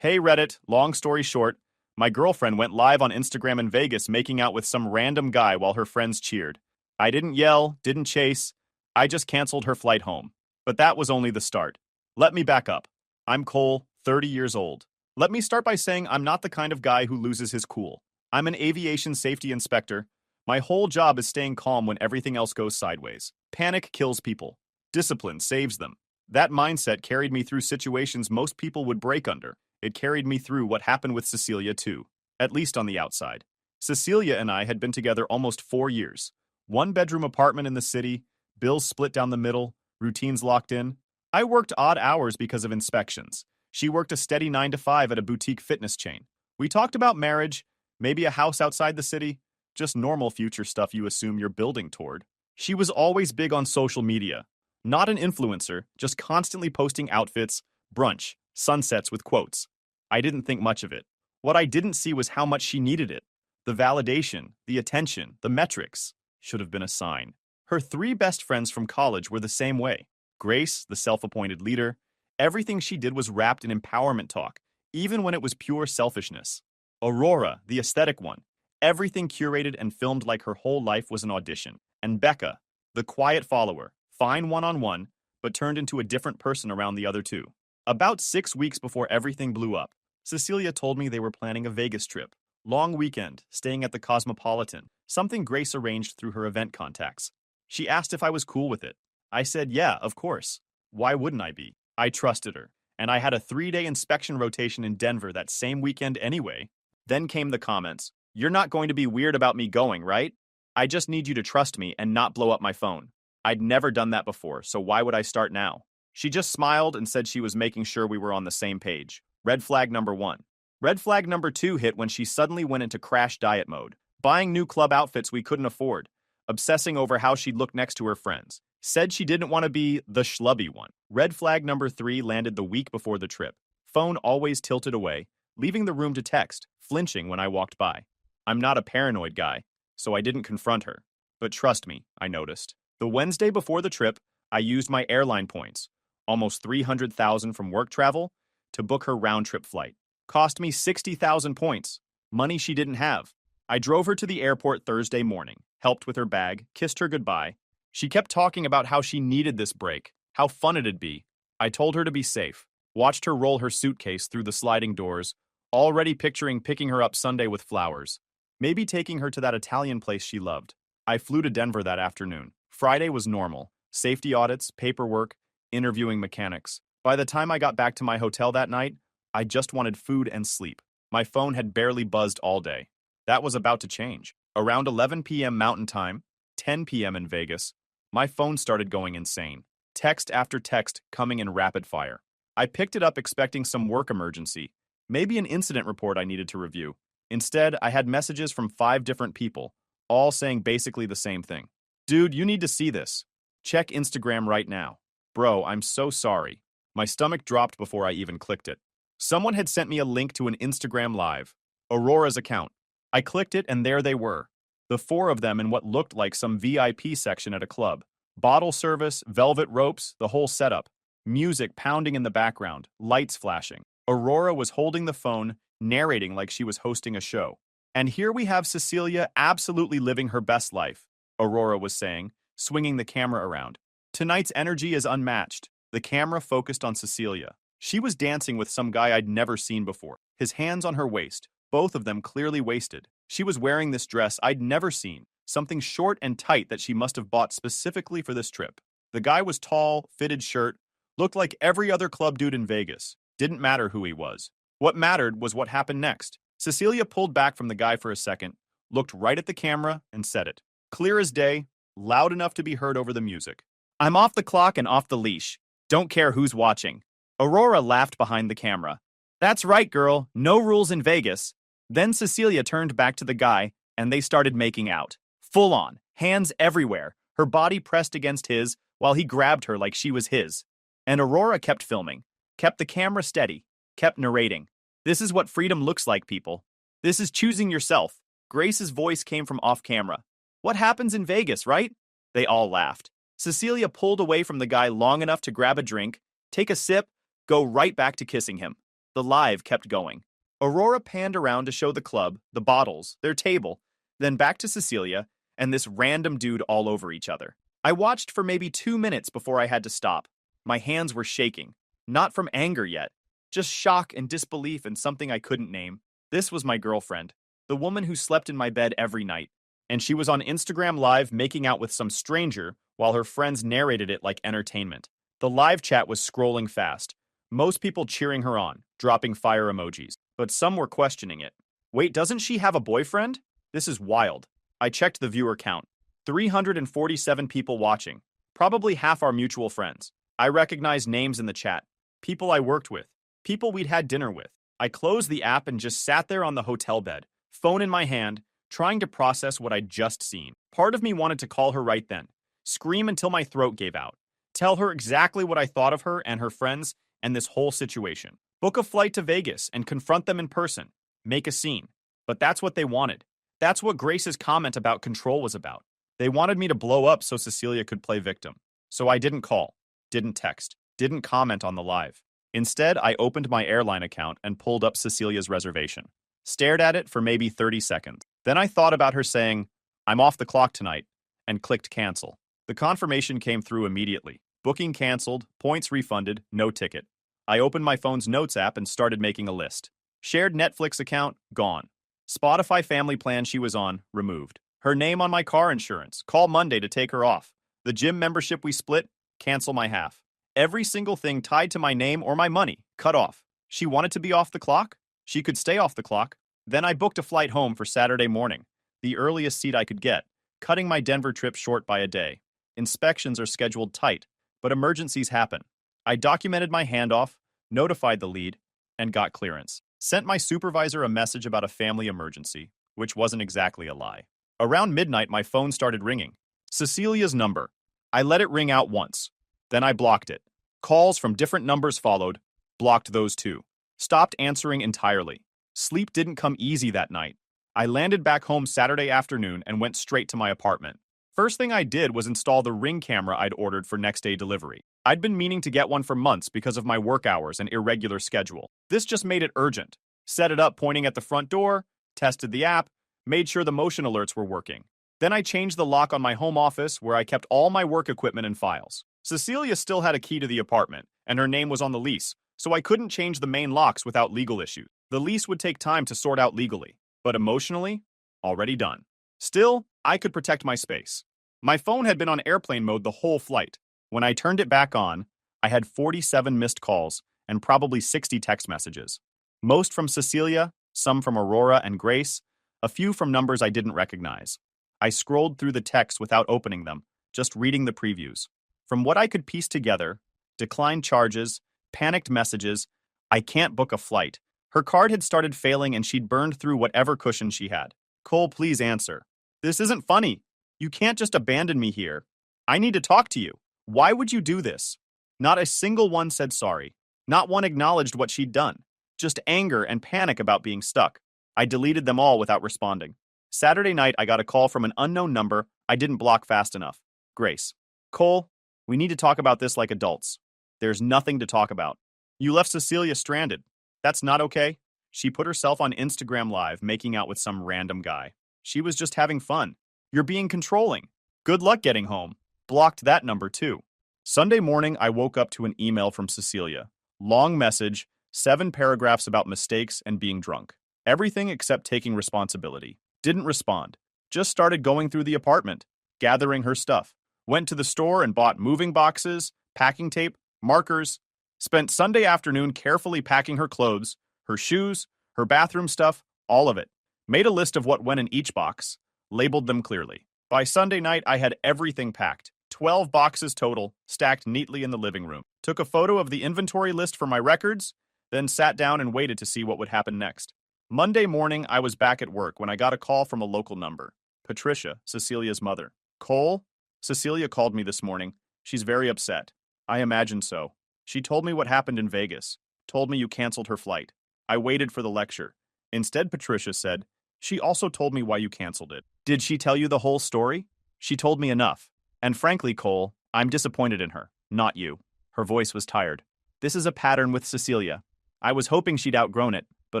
Hey Reddit, long story short, my girlfriend went live on Instagram in Vegas making out with some random guy while her friends cheered. I didn't yell, didn't chase, I just canceled her flight home. But that was only the start. Let me back up. I'm Cole, 30 years old. Let me start by saying I'm not the kind of guy who loses his cool. I'm an aviation safety inspector. My whole job is staying calm when everything else goes sideways. Panic kills people. Discipline saves them. That mindset carried me through situations most people would break under. It carried me through what happened with Cecilia too, at least on the outside. Cecilia and I had been together almost 4 years. One-bedroom apartment in the city, bills split down the middle, routines locked in. I worked odd hours because of inspections. She worked a steady 9 to 5 at a boutique fitness chain. We talked about marriage, maybe a house outside the city, just normal future stuff you assume you're building toward. She was always big on social media. Not an influencer, just constantly posting outfits, brunch, sunsets with quotes. I didn't think much of it. What I didn't see was how much she needed it. The validation, the attention, the metrics should have been a sign. Her 3 best friends from college were the same way. Grace, the self-appointed leader, everything she did was wrapped in empowerment talk, even when it was pure selfishness. Aurora, the aesthetic one, everything curated and filmed like her whole life was an audition. And Becca, the quiet follower, fine one-on-one, but turned into a different person around the other two. About 6 weeks before everything blew up, Cecilia told me they were planning a Vegas trip. Long weekend, staying at the Cosmopolitan, something Grace arranged through her event contacts. She asked if I was cool with it. I said, yeah, of course. Why wouldn't I be? I trusted her, and I had a 3-day inspection rotation in Denver that same weekend anyway. Then came the comments. You're not going to be weird about me going, right? I just need you to trust me and not blow up my phone. I'd never done that before, so why would I start now? She just smiled and said she was making sure we were on the same page. Red flag number 1. Red flag number 2 hit when she suddenly went into crash diet mode, buying new club outfits we couldn't afford, obsessing over how she'd look next to her friends. Said she didn't want to be the schlubby one. Red flag number 3 landed the week before the trip. Phone always tilted away, leaving the room to text, flinching when I walked by. I'm not a paranoid guy, so I didn't confront her. But trust me, I noticed. The Wednesday before the trip, I used my airline points, almost 300,000 from work travel, to book her round-trip flight. Cost me 60,000 points, money she didn't have. I drove her to the airport Thursday morning, helped with her bag, kissed her goodbye. She kept talking about how she needed this break, how fun it'd be. I told her to be safe, watched her roll her suitcase through the sliding doors, already picturing picking her up Sunday with flowers, maybe taking her to that Italian place she loved. I flew to Denver that afternoon. Friday was normal. Safety audits, paperwork, interviewing mechanics. By the time I got back to my hotel that night, I just wanted food and sleep. My phone had barely buzzed all day. That was about to change. Around 11 p.m. Mountain Time, 10 p.m. in Vegas, my phone started going insane. Text after text coming in rapid fire. I picked it up expecting some work emergency, maybe an incident report I needed to review. Instead, I had messages from 5 different people, all saying basically the same thing. Dude, you need to see this. Check Instagram right now. Bro, I'm so sorry. My stomach dropped before I even clicked it. Someone had sent me a link to an Instagram Live, Aurora's account. I clicked it and there they were. The 4 of them in what looked like some VIP section at a club. Bottle service, velvet ropes, the whole setup. Music pounding in the background, lights flashing. Aurora was holding the phone, narrating like she was hosting a show. And here we have Cecilia absolutely living her best life, Aurora was saying, swinging the camera around. Tonight's energy is unmatched. The camera focused on Cecilia. She was dancing with some guy I'd never seen before, his hands on her waist, both of them clearly wasted. She was wearing this dress I'd never seen, something short and tight that she must have bought specifically for this trip. The guy was tall, fitted shirt, looked like every other club dude in Vegas. Didn't matter who he was. What mattered was what happened next. Cecilia pulled back from the guy for a second, looked right at the camera, and said it. Clear as day, loud enough to be heard over the music. I'm off the clock and off the leash. Don't care who's watching. Aurora laughed behind the camera. That's right, girl. No rules in Vegas. Then Cecilia turned back to the guy, and they started making out. Full on, hands everywhere, her body pressed against his while he grabbed her like she was his. And Aurora kept filming, kept the camera steady, kept narrating. This is what freedom looks like, people. This is choosing yourself. Grace's voice came from off camera. What happens in Vegas, right? They all laughed. Cecilia pulled away from the guy long enough to grab a drink, take a sip, go right back to kissing him. The live kept going. Aurora panned around to show the club, the bottles, their table, then back to Cecilia and this random dude all over each other. I watched for maybe 2 minutes before I had to stop. My hands were shaking. Not from anger yet, just shock and disbelief in something I couldn't name. This was my girlfriend, the woman who slept in my bed every night, and she was on Instagram Live making out with some stranger while her friends narrated it like entertainment. The live chat was scrolling fast, most people cheering her on, dropping fire emojis, but some were questioning it. Wait, doesn't she have a boyfriend? This is wild. I checked the viewer count. 347 people watching, probably half our mutual friends. I recognized names in the chat, people I worked with, people we'd had dinner with. I closed the app and just sat there on the hotel bed, phone in my hand, trying to process what I'd just seen. Part of me wanted to call her right then, scream until my throat gave out, tell her exactly what I thought of her and her friends and this whole situation. Book a flight to Vegas and confront them in person, make a scene. But that's what they wanted. That's what Grace's comment about control was about. They wanted me to blow up so Cecilia could play victim. So I didn't call, didn't text, didn't comment on the live. Instead, I opened my airline account and pulled up Cecilia's reservation. Stared at it for maybe 30 seconds. Then I thought about her saying, I'm off the clock tonight, and clicked cancel. The confirmation came through immediately. Booking canceled, points refunded, no ticket. I opened my phone's notes app and started making a list. Shared Netflix account, gone. Spotify family plan she was on, removed. Her name on my car insurance, call Monday to take her off. The gym membership we split, cancel my half. Every single thing tied to my name or my money, cut off. She wanted to be off the clock? She could stay off the clock. Then I booked a flight home for Saturday morning, the earliest seat I could get, cutting my Denver trip short by a day. Inspections are scheduled tight, but emergencies happen. I documented my handoff, notified the lead, and got clearance. Sent my supervisor a message about a family emergency, which wasn't exactly a lie. Around midnight, my phone started ringing. Cecilia's number. I let it ring out once. Then I blocked it. Calls from different numbers followed. Blocked those too. Stopped answering entirely. Sleep didn't come easy that night. I landed back home Saturday afternoon and went straight to my apartment. First thing I did was install the Ring camera I'd ordered for next day delivery. I'd been meaning to get one for months because of my work hours and irregular schedule. This just made it urgent. Set it up pointing at the front door, tested the app, made sure the motion alerts were working. Then I changed the lock on my home office where I kept all my work equipment and files. Cecilia still had a key to the apartment, and her name was on the lease, so I couldn't change the main locks without legal issues. The lease would take time to sort out legally, but emotionally, already done. Still, I could protect my space. My phone had been on airplane mode the whole flight. When I turned it back on, I had 47 missed calls and probably 60 text messages. Most from Cecilia, some from Aurora and Grace, a few from numbers I didn't recognize. I scrolled through the texts without opening them, just reading the previews. From what I could piece together, declined charges, panicked messages, I can't book a flight. Her card had started failing and she'd burned through whatever cushion she had. Cole, please answer. This isn't funny. You can't just abandon me here. I need to talk to you. Why would you do this? Not a single one said sorry. Not one acknowledged what she'd done. Just anger and panic about being stuck. I deleted them all without responding. Saturday night, I got a call from an unknown number I didn't block fast enough. Grace. Cole, we need to talk about this like adults. There's nothing to talk about. You left Cecilia stranded. That's not okay. She put herself on Instagram Live making out with some random guy. She was just having fun. You're being controlling. Good luck getting home. Blocked that number too. Sunday morning, I woke up to an email from Cecilia. Long message, 7 paragraphs about mistakes and being drunk. Everything except taking responsibility. Didn't respond. Just started going through the apartment, gathering her stuff. Went to the store and bought moving boxes, packing tape, markers. Spent Sunday afternoon carefully packing her clothes, her shoes, her bathroom stuff, All of it. Made a list of what went in each box, labeled them clearly. By Sunday night, I had everything packed. 12 boxes total, stacked neatly in the living room. Took a photo of the inventory list for my records, then sat down and waited to see what would happen next. Monday morning, I was back at work when I got a call from a local number. Patricia, Cecilia's mother. Cole? Cecilia called me this morning. She's very upset. I imagine so. She told me what happened in Vegas. Told me you canceled her flight. I waited for the lecture. Instead, Patricia said, she also told me why you canceled it. Did she tell you the whole story? She told me enough. And frankly, Cole, I'm disappointed in her, not you. Her voice was tired. This is a pattern with Cecilia. I was hoping she'd outgrown it, but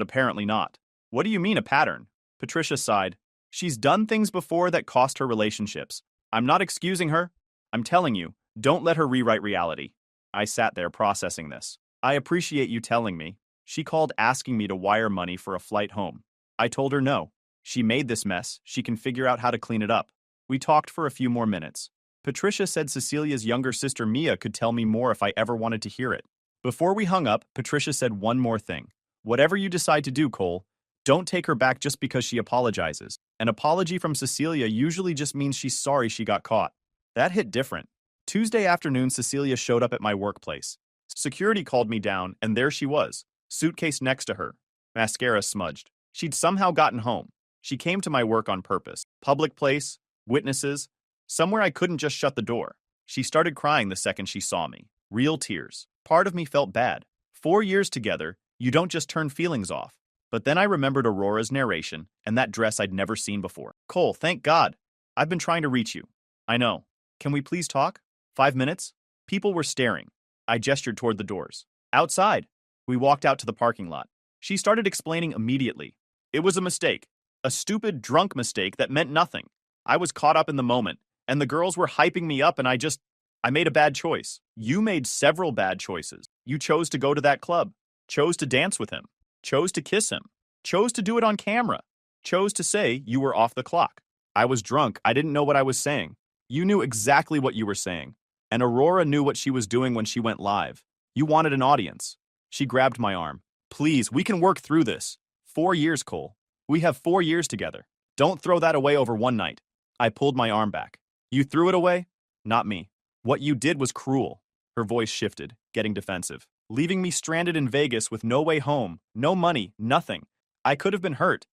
apparently not. What do you mean a pattern? Patricia sighed. She's done things before that cost her relationships. I'm not excusing her. I'm telling you, don't let her rewrite reality. I sat there processing this. I appreciate you telling me. She called asking me to wire money for a flight home. I told her no. She made this mess. She can figure out how to clean it up. We talked for a few more minutes. Patricia said Cecilia's younger sister Mia could tell me more if I ever wanted to hear it. Before we hung up, Patricia said one more thing. Whatever you decide to do, Cole, don't take her back just because she apologizes. An apology from Cecilia usually just means she's sorry she got caught. That hit different. Tuesday afternoon, Cecilia showed up at my workplace. Security called me down, and there she was, suitcase next to her, mascara smudged. She'd somehow gotten home. She came to my work on purpose. Public place, witnesses, somewhere I couldn't just shut the door. She started crying the second she saw me. Real tears. Part of me felt bad. 4 years together, you don't just turn feelings off. But then I remembered Aurora's narration and that dress I'd never seen before. Cole, thank God. I've been trying to reach you. I know. Can we please talk? 5 minutes? People were staring. I gestured toward the doors. Outside. We walked out to the parking lot. She started explaining immediately. It was a mistake. A stupid, drunk mistake that meant nothing. I was caught up in the moment, and the girls were hyping me up, and I made a bad choice. You made several bad choices. You chose to go to that club, chose to dance with him, chose to kiss him, chose to do it on camera, chose to say you were off the clock. I was drunk. I didn't know what I was saying. You knew exactly what you were saying. And Aurora knew what she was doing when she went live. You wanted an audience. She grabbed my arm. Please, we can work through this. 4 years, Cole. We have 4 years together. Don't throw that away over one night. I pulled my arm back. You threw it away? Not me. What you did was cruel. Her voice shifted, getting defensive. Leaving me stranded in Vegas with no way home, no money, nothing. I could have been hurt.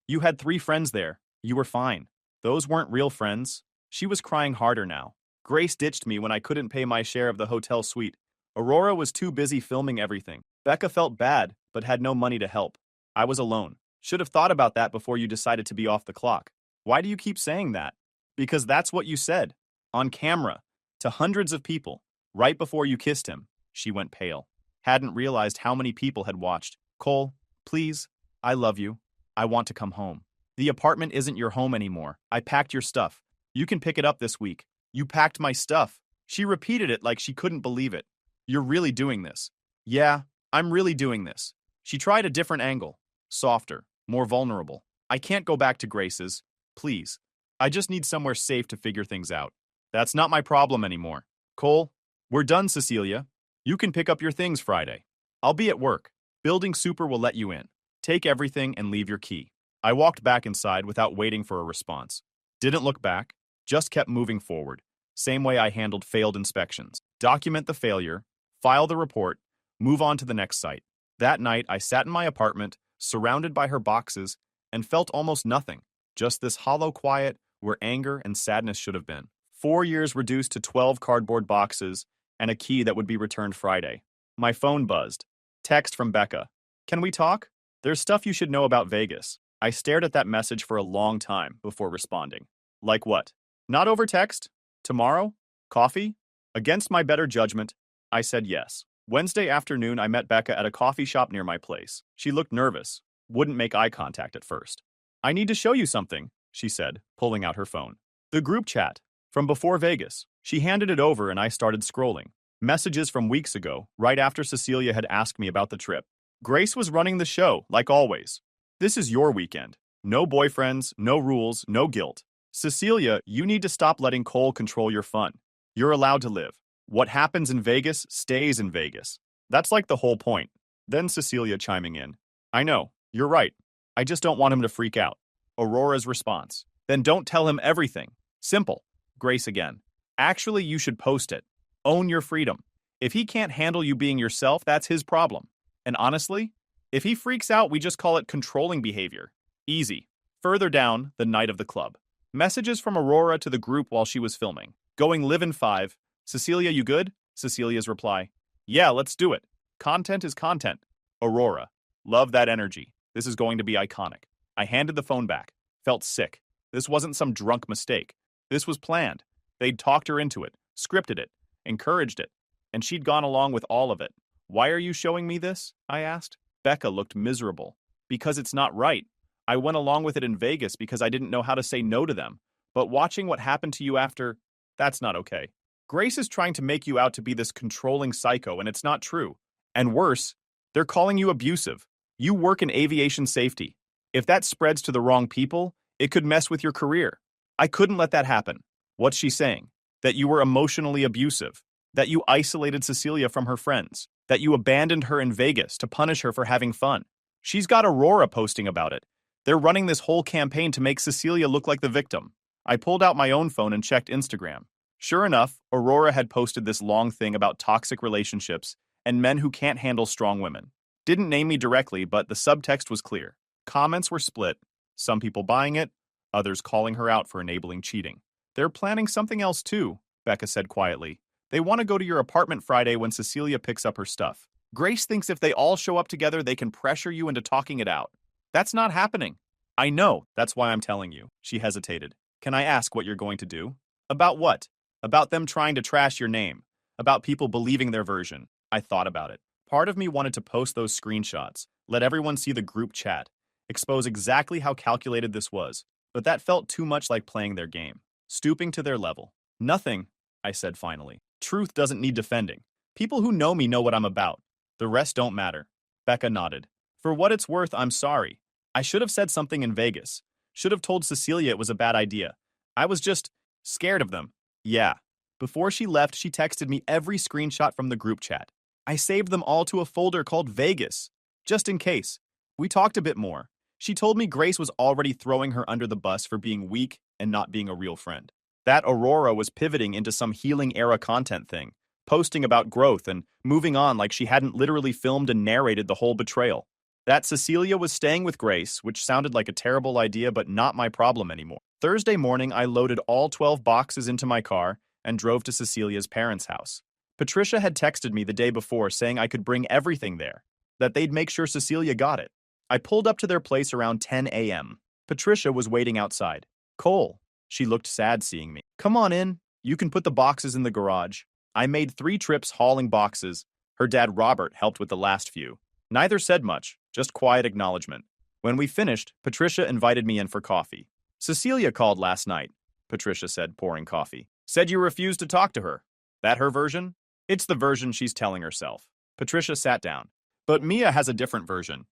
You had 3 friends there. You were fine. Those weren't real friends. She was crying harder now. Grace ditched me when I couldn't pay my share of the hotel suite. Aurora was too busy filming everything. Becca felt bad, but had no money to help. I was alone. Should have thought about that before you decided to be off the clock. Why do you keep saying that? Because that's what you said. On camera. To hundreds of people. Right before you kissed him. She went pale. Hadn't realized how many people had watched. Cole, please. I love you. I want to come home. The apartment isn't your home anymore. I packed your stuff. You can pick it up this week. You packed my stuff. She repeated it like she couldn't believe it. You're really doing this. Yeah, I'm really doing this. She tried a different angle. Softer, more vulnerable. I can't go back to Grace's. Please. I just need somewhere safe to figure things out. That's not my problem anymore. Cole, we're done, Cecilia. You can pick up your things Friday. I'll be at work. Building Super will let you in. Take everything and leave your key. I walked back inside without waiting for a response. Didn't look back, just kept moving forward. Same way I handled failed inspections. Document the failure, file the report, move on to the next site. That night, I sat in my apartment, surrounded by her boxes, and felt almost nothing. Just this hollow quiet where anger and sadness should have been. 4 years reduced to 12 cardboard boxes and a key that would be returned Friday. My phone buzzed. Text from Becca. Can we talk? There's stuff you should know about Vegas. I stared at that message for a long time before responding. Like what? Not over text? Tomorrow? Coffee? Against my better judgment, I said yes. Wednesday afternoon, I met Becca at a coffee shop near my place. She looked nervous, wouldn't make eye contact at first. I need to show you something, she said, pulling out her phone. The group chat, from before Vegas. She handed it over and I started scrolling. Messages from weeks ago, right after Cecilia had asked me about the trip. Grace was running the show, like always. This is your weekend. No boyfriends, no rules, no guilt. Cecilia, you need to stop letting Cole control your fun. You're allowed to live. What happens in Vegas stays in Vegas. That's like the whole point. Then Cecilia chiming in. I know, you're right. I just don't want him to freak out. Aurora's response. Then don't tell him everything. Simple. Grace again. Actually, you should post it. Own your freedom. If he can't handle you being yourself, that's his problem. And honestly, if he freaks out, we just call it controlling behavior. Easy. Further down, the night of the club. Messages from Aurora to the group while she was filming. Going live in 5. Cecilia, you good? Cecilia's reply. Yeah, let's do it. Content is content. Aurora. Love that energy. This is going to be iconic. I handed the phone back. Felt sick. This wasn't some drunk mistake. This was planned. They'd talked her into it, scripted it, encouraged it, and she'd gone along with all of it. Why are you showing me this? I asked. Becca looked miserable. Because it's not right. I went along with it in Vegas because I didn't know how to say no to them. But watching what happened to you after, that's not okay. Grace is trying to make you out to be this controlling psycho, and it's not true. And worse, they're calling you abusive. You work in aviation safety. If that spreads to the wrong people, it could mess with your career. I couldn't let that happen. What's she saying? That you were emotionally abusive. That you isolated Cecilia from her friends. That you abandoned her in Vegas to punish her for having fun. She's got Aurora posting about it. They're running this whole campaign to make Cecilia look like the victim. I pulled out my own phone and checked Instagram. Sure enough, Aurora had posted this long thing about toxic relationships and men who can't handle strong women. Didn't name me directly, but the subtext was clear. Comments were split. Some people buying it, others calling her out for enabling cheating. They're planning something else too, Becca said quietly. They want to go to your apartment Friday when Cecilia picks up her stuff. Grace thinks if they all show up together, they can pressure you into talking it out. That's not happening. I know, that's why I'm telling you. She hesitated. Can I ask what you're going to do? About what? About them trying to trash your name. About people believing their version. I thought about it. Part of me wanted to post those screenshots, let everyone see the group chat, expose exactly how calculated this was, but that felt too much like playing their game, stooping to their level. Nothing, I said finally. Truth doesn't need defending. People who know me know what I'm about. The rest don't matter. Becca nodded. For what it's worth, I'm sorry. I should have said something in Vegas. Should have told Cecilia it was a bad idea. I was just scared of them. Yeah. Before she left, she texted me every screenshot from the group chat. I saved them all to a folder called Vegas, just in case. We talked a bit more. She told me Grace was already throwing her under the bus for being weak and not being a real friend. That Aurora was pivoting into some healing era content thing, posting about growth and moving on like she hadn't literally filmed and narrated the whole betrayal. That Cecilia was staying with Grace, which sounded like a terrible idea but not my problem anymore. Thursday morning, I loaded all 12 boxes into my car and drove to Cecilia's parents' house. Patricia had texted me the day before saying I could bring everything there, that they'd make sure Cecilia got it. I pulled up to their place around 10 a.m. Patricia was waiting outside. Cole. She looked sad seeing me. Come on in. You can put the boxes in the garage. I made 3 trips hauling boxes. Her dad Robert helped with the last few. Neither said much, just quiet acknowledgement. When we finished, Patricia invited me in for coffee. Cecilia called last night, Patricia said, pouring coffee. Said you refused to talk to her. That her version? It's the version she's telling herself. Patricia sat down. But Mia has a different version.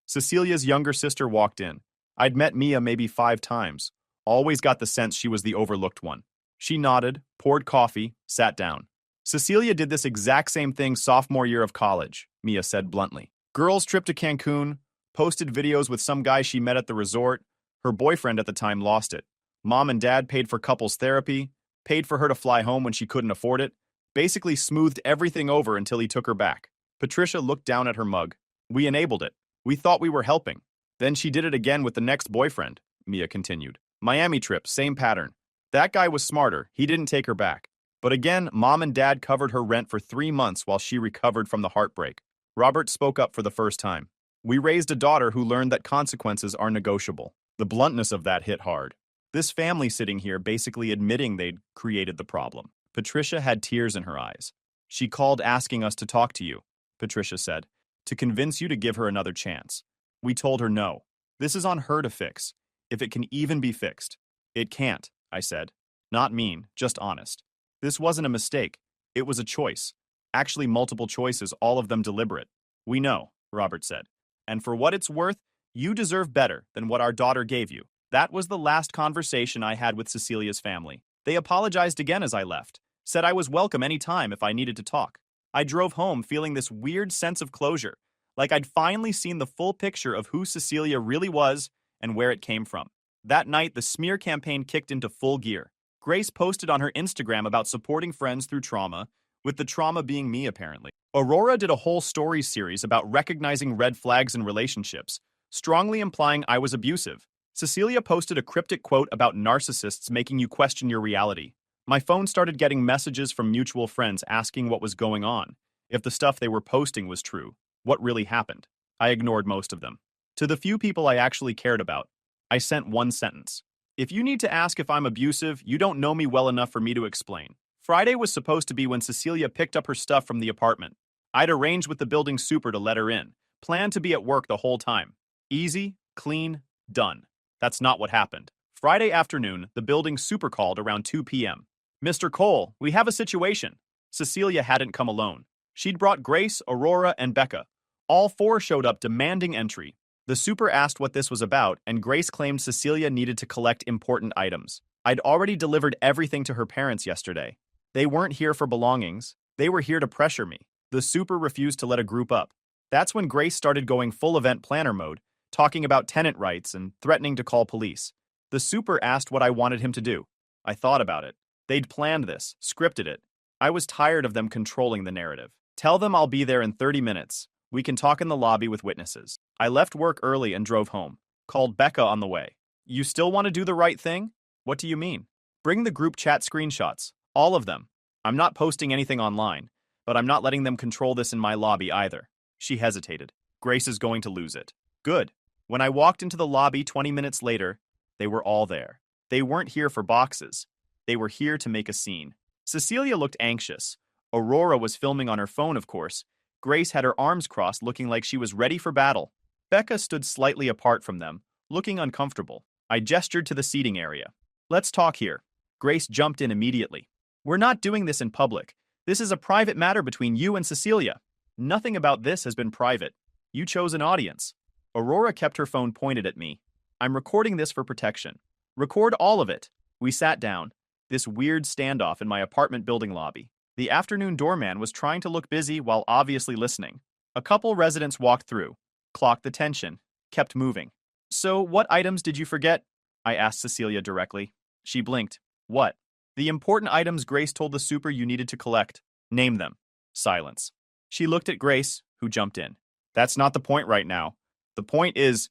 Cecilia's younger sister walked in. I'd met Mia maybe 5 times. Always got the sense she was the overlooked one. She nodded, poured coffee, sat down. Cecilia did this exact same thing sophomore year of college, Mia said bluntly. Girls trip to Cancun, posted videos with some guy she met at the resort. Her boyfriend at the time lost it. Mom and dad paid for couples therapy, paid for her to fly home when she couldn't afford it, basically smoothed everything over until he took her back. Patricia looked down at her mug. We enabled it. We thought we were helping. Then she did it again with the next boyfriend, Mia continued. Miami trip, same pattern. That guy was smarter. He didn't take her back. But again, mom and dad covered her rent for 3 months while she recovered from the heartbreak. Robert spoke up for the first time. We raised a daughter who learned that consequences are negotiable. The bluntness of that hit hard. This family sitting here basically admitting they'd created the problem. Patricia had tears in her eyes. She called asking us to talk to you, Patricia said, to convince you to give her another chance. We told her no. This is on her to fix, if it can even be fixed. It can't, I said. Not mean, just honest. This wasn't a mistake. It was a choice. Actually, multiple choices, all of them deliberate. We know, Robert said. And for what it's worth, you deserve better than what our daughter gave you. That was the last conversation I had with Cecilia's family. They apologized again as I left, said I was welcome any time if I needed to talk. I drove home feeling this weird sense of closure, Like I'd finally seen the full picture of who Cecilia really was and where it came from. That night, the smear campaign kicked into full gear. Grace posted on her Instagram about supporting friends through trauma, with the trauma being me, apparently. Aurora did a whole story series about recognizing red flags in relationships, strongly implying I was abusive. Cecilia posted a cryptic quote about narcissists making you question your reality. My phone started getting messages from mutual friends asking what was going on, if the stuff they were posting was true, what really happened. I ignored most of them. To the few people I actually cared about, I sent one sentence. If you need to ask if I'm abusive, you don't know me well enough for me to explain. Friday was supposed to be when Cecilia picked up her stuff from the apartment. I'd arranged with the building super to let her in, planned to be at work the whole time. Easy, clean, done. That's not what happened. Friday afternoon, the building super called around 2 p.m. Mr. Cole, we have a situation. Cecilia hadn't come alone. She'd brought Grace, Aurora, and Becca. All four showed up demanding entry. The super asked what this was about, and Grace claimed Cecilia needed to collect important items. I'd already delivered everything to her parents yesterday. They weren't here for belongings. They were here to pressure me. The super refused to let a group up. That's when Grace started going full event planner mode, talking about tenant rights and threatening to call police. The super asked what I wanted him to do. I thought about it. They'd planned this, scripted it. I was tired of them controlling the narrative. Tell them I'll be there in 30 minutes. We can talk in the lobby with witnesses. I left work early and drove home. Called Becca on the way. You still want to do the right thing? What do you mean? Bring the group chat screenshots. All of them. I'm not posting anything online, but I'm not letting them control this in my lobby either. She hesitated. Grace is going to lose it. Good. When I walked into the lobby 20 minutes later, they were all there. They weren't here for boxes. They were here to make a scene. Cecilia looked anxious. Aurora was filming on her phone, of course. Grace had her arms crossed, looking like she was ready for battle. Becca stood slightly apart from them, looking uncomfortable. I gestured to the seating area. Let's talk here. Grace jumped in immediately. We're not doing this in public. This is a private matter between you and Cecilia. Nothing about this has been private. You chose an audience. Aurora kept her phone pointed at me. I'm recording this for protection. Record all of it. We sat down. This weird standoff in my apartment building lobby. The afternoon doorman was trying to look busy while obviously listening. A couple residents walked through, clocked the tension, kept moving. So, what items did you forget? I asked Cecilia directly. She blinked. What? The important items Grace told the super you needed to collect. Name them. Silence. She looked at Grace, who jumped in. That's not the point right now. The point is,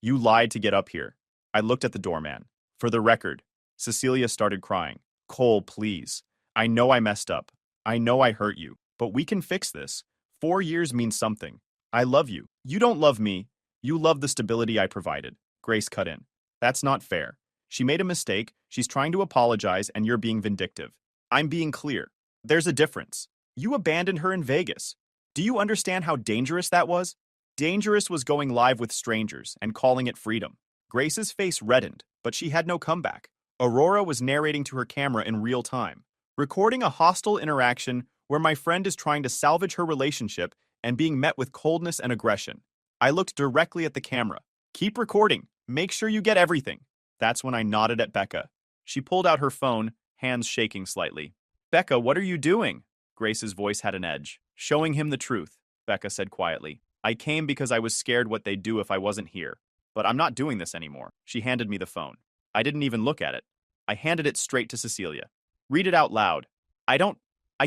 you lied to get up here. I looked at the doorman. For the record, Cecilia started crying. Cole, please. I know I messed up. I know I hurt you. But we can fix this. 4 years means something. I love you. You don't love me. You love the stability I provided. Grace cut in. That's not fair. She made a mistake. She's trying to apologize, and you're being vindictive. I'm being clear. There's a difference. You abandoned her in Vegas. Do you understand how dangerous that was? Dangerous was going live with strangers and calling it freedom. Grace's face reddened, but she had no comeback. Aurora was narrating to her camera in real time, recording a hostile interaction where my friend is trying to salvage her relationship and being met with coldness and aggression. I looked directly at the camera. Keep recording. Make sure you get everything. That's when I nodded at Becca. She pulled out her phone, hands shaking slightly. Becca, what are you doing? Grace's voice had an edge. Showing him the truth, Becca said quietly. I came because I was scared what they'd do if I wasn't here. But I'm not doing this anymore. She handed me the phone. I didn't even look at it. I handed it straight to Cecilia. Read it out loud. I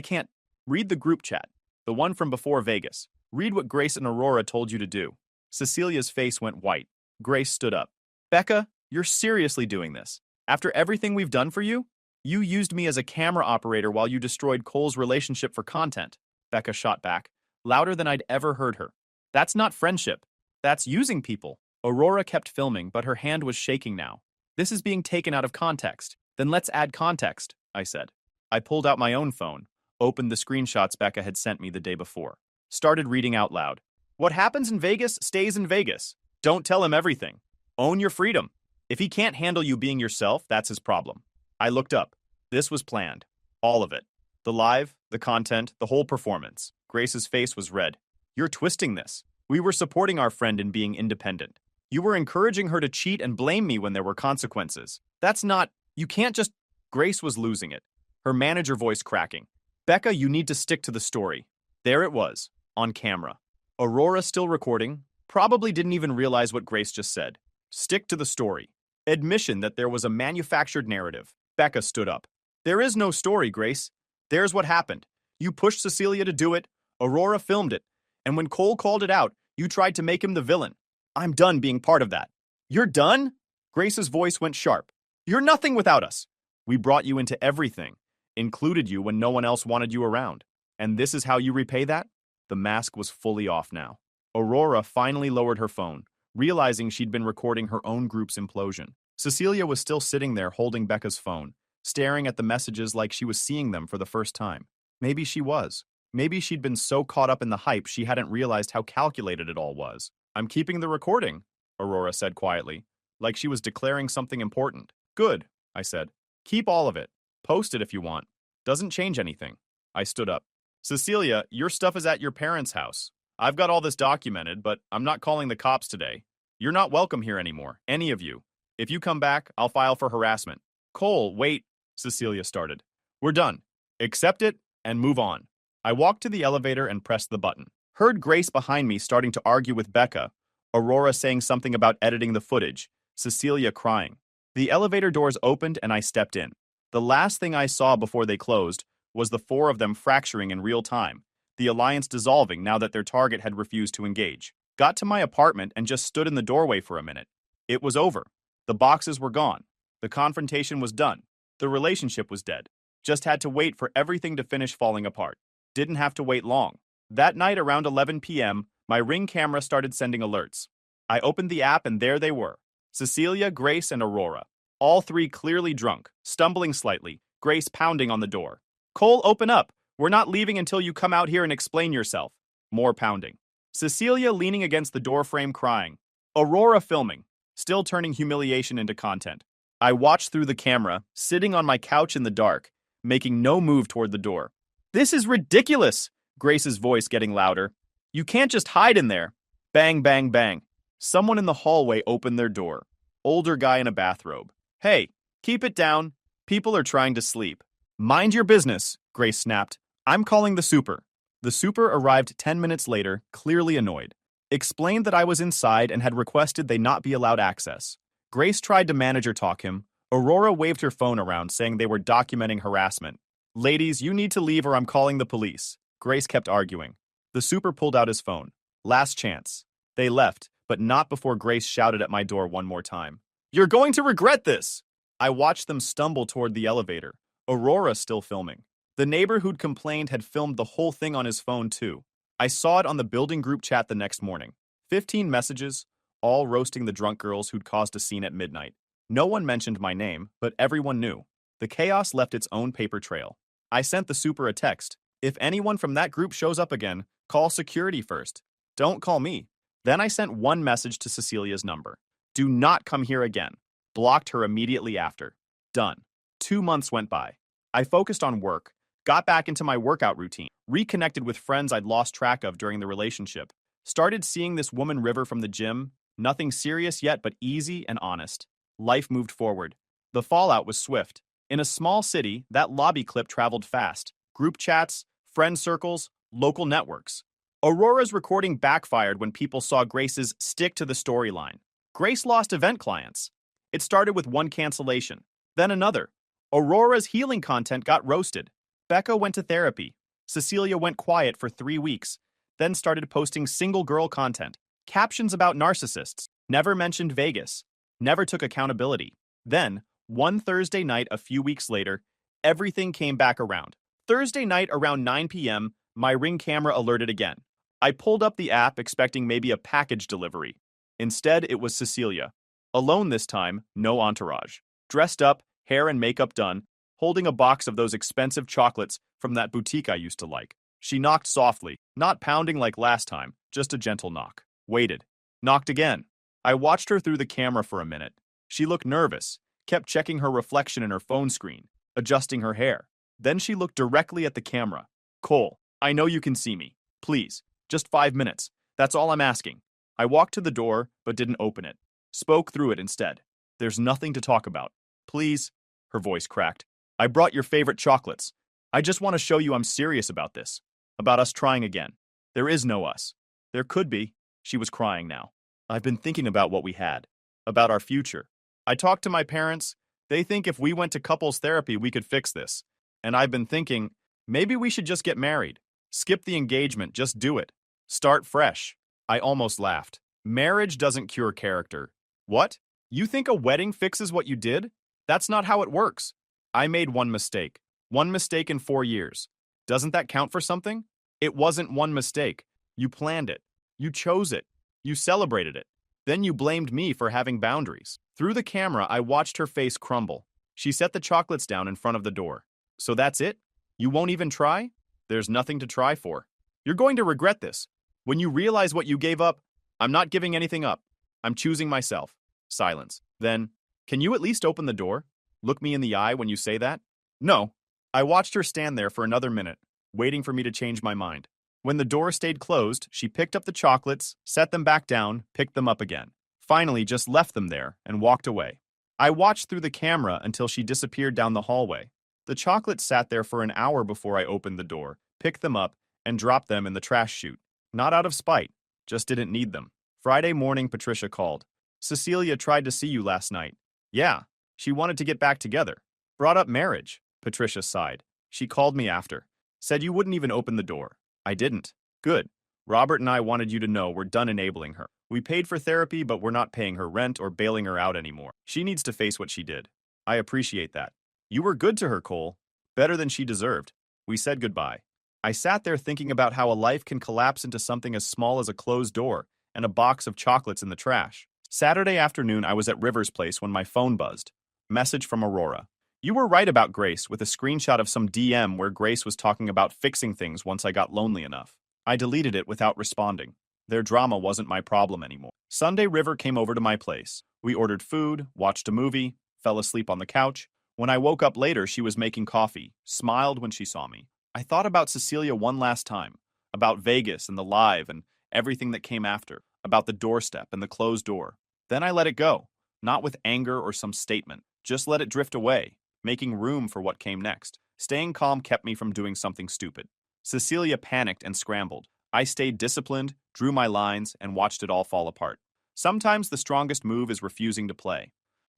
can't. Read the group chat. The one from before Vegas. Read what Grace and Aurora told you to do. Cecilia's face went white. Grace stood up. Becca, you're seriously doing this. After everything we've done for you? You used me as a camera operator while you destroyed Cole's relationship for content. Becca shot back, louder than I'd ever heard her. That's not friendship. That's using people. Aurora kept filming, but her hand was shaking now. This is being taken out of context. Then let's add context, I said. I pulled out my own phone, opened the screenshots Becca had sent me the day before, started reading out loud. What happens in Vegas stays in Vegas. Don't tell him everything. Own your freedom. If he can't handle you being yourself, that's his problem. I looked up. This was planned. All of it. The live, the content, the whole performance. Grace's face was red. You're twisting this. We were supporting our friend in being independent. You were encouraging her to cheat and blame me when there were consequences. That's not... You can't just... Grace was losing it. Her manager voice cracking. Becca, you need to stick to the story. There it was, on camera. Aurora, still recording, probably didn't even realize what Grace just said. Stick to the story. Admission that there was a manufactured narrative. Becca stood up. There is no story, Grace. There's what happened. You pushed Cecilia to do it, Aurora filmed it, and when Cole called it out, you tried to make him the villain. I'm done being part of that. You're done? Grace's voice went sharp. You're nothing without us. We brought you into everything, included you when no one else wanted you around. And this is how you repay that? The mask was fully off now. Aurora finally lowered her phone, realizing she'd been recording her own group's implosion. Cecilia was still sitting there holding Becca's phone, staring at the messages like she was seeing them for the first time. Maybe she was. Maybe she'd been so caught up in the hype she hadn't realized how calculated it all was. I'm keeping the recording, Aurora said quietly, like she was declaring something important. Good, I said. Keep all of it. Post it if you want. Doesn't change anything. I stood up. Cecilia, your stuff is at your parents' house. I've got all this documented, but I'm not calling the cops today. You're not welcome here anymore, any of you. If you come back, I'll file for harassment. Cole, wait, Cecilia started. We're done. Accept it and move on. I walked to the elevator and pressed the button. Heard Grace behind me starting to argue with Becca, Aurora saying something about editing the footage, Cecilia crying. The elevator doors opened and I stepped in. The last thing I saw before they closed was the four of them fracturing in real time, the alliance dissolving now that their target had refused to engage. Got to my apartment and just stood in the doorway for a minute. It was over. The boxes were gone. The confrontation was done. The relationship was dead. Just had to wait for everything to finish falling apart. Didn't have to wait long. That night around 11 p.m., my Ring camera started sending alerts. I opened the app and there they were. Cecilia, Grace, and Aurora. All three clearly drunk, stumbling slightly, Grace pounding on the door. Cole, open up. We're not leaving until you come out here and explain yourself. More pounding. Cecilia leaning against the doorframe crying. Aurora filming, still turning humiliation into content. I watched through the camera, sitting on my couch in the dark, making no move toward the door. This is ridiculous, Grace's voice getting louder. You can't just hide in there. Bang, bang, bang. Someone in the hallway opened their door. Older guy in a bathrobe. Hey, keep it down. People are trying to sleep. Mind your business, Grace snapped. I'm calling the super. The super arrived 10 minutes later, clearly annoyed. Explained that I was inside and had requested they not be allowed access. Grace tried to manager talk him. Aurora waved her phone around, saying they were documenting harassment. Ladies, you need to leave or I'm calling the police. Grace kept arguing. The super pulled out his phone. Last chance. They left, but not before Grace shouted at my door one more time. You're going to regret this! I watched them stumble toward the elevator. Aurora still filming. The neighbor who'd complained had filmed the whole thing on his phone too. I saw it on the building group chat the next morning. 15 messages, all roasting the drunk girls who'd caused a scene at midnight. No one mentioned my name, but everyone knew. The chaos left its own paper trail. I sent the super a text. If anyone from that group shows up again, call security first. Don't call me. Then I sent one message to Cecilia's number. Do not come here again. Blocked her immediately after. Done. 2 months went by. I focused on work, got back into my workout routine, reconnected with friends I'd lost track of during the relationship, started seeing this woman River from the gym, nothing serious yet but easy and honest. Life moved forward. The fallout was swift. In a small city, that lobby clip traveled fast. Group chats, friend circles, local networks. Aurora's recording backfired when people saw Grace's stick to the storyline. Grace lost event clients. It started with one cancellation, then another. Aurora's healing content got roasted. Becca went to therapy. Cecilia went quiet for 3 weeks, then started posting single girl content. Captions about narcissists. Never mentioned Vegas. Never took accountability. Then, one Thursday night a few weeks later, everything came back around. Thursday night around 9 p.m., my Ring camera alerted again. I pulled up the app expecting maybe a package delivery. Instead, it was Cecilia. Alone this time, no entourage. Dressed up, hair and makeup done, holding a box of those expensive chocolates from that boutique I used to like. She knocked softly, not pounding like last time, just a gentle knock. Waited. Knocked again. I watched her through the camera for a minute. She looked nervous, kept checking her reflection in her phone screen, adjusting her hair. Then she looked directly at the camera. Cole, I know you can see me. Please, just 5 minutes. That's all I'm asking. I walked to the door, but didn't open it. Spoke through it instead. There's nothing to talk about. Please, her voice cracked. I brought your favorite chocolates. I just want to show you I'm serious about this. About us trying again. There is no us. There could be. She was crying now. I've been thinking about what we had, about our future. I talked to my parents. They think if we went to couples therapy, we could fix this. And I've been thinking, maybe we should just get married. Skip the engagement, just do it. Start fresh. I almost laughed. Marriage doesn't cure character. What? You think a wedding fixes what you did? That's not how it works. I made one mistake. One mistake in 4 years. Doesn't that count for something? It wasn't one mistake. You planned it. You chose it. You celebrated it. Then you blamed me for having boundaries. Through the camera, I watched her face crumble. She set the chocolates down in front of the door. So that's it? You won't even try? There's nothing to try for. You're going to regret this. When you realize what you gave up, I'm not giving anything up. I'm choosing myself. Silence. Then, can you at least open the door? Look me in the eye when you say that? No. I watched her stand there for another minute, waiting for me to change my mind. When the door stayed closed, she picked up the chocolates, set them back down, picked them up again. Finally, just left them there and walked away. I watched through the camera until she disappeared down the hallway. The chocolates sat there for an hour before I opened the door, picked them up, and dropped them in the trash chute. Not out of spite, just didn't need them. Friday morning, Patricia called. Cecilia tried to see you last night. Yeah, she wanted to get back together. Brought up marriage. Patricia sighed. She called me after. Said you wouldn't even open the door. I didn't. Good. Robert and I wanted you to know we're done enabling her. We paid for therapy, but we're not paying her rent or bailing her out anymore. She needs to face what she did. I appreciate that. You were good to her, Cole. Better than she deserved. We said goodbye. I sat there thinking about how a life can collapse into something as small as a closed door and a box of chocolates in the trash. Saturday afternoon, I was at River's place when my phone buzzed. Message from Aurora. You were right about Grace, with a screenshot of some DM where Grace was talking about fixing things once I got lonely enough. I deleted it without responding. Their drama wasn't my problem anymore. Sunday, River came over to my place. We ordered food, watched a movie, fell asleep on the couch. When I woke up later, she was making coffee, smiled when she saw me. I thought about Cecilia one last time, about Vegas and the live and everything that came after, about the doorstep and the closed door. Then I let it go, not with anger or some statement, just let it drift away, making room for what came next. Staying calm kept me from doing something stupid. Cecilia panicked and scrambled. I stayed disciplined, drew my lines, and watched it all fall apart. Sometimes the strongest move is refusing to play.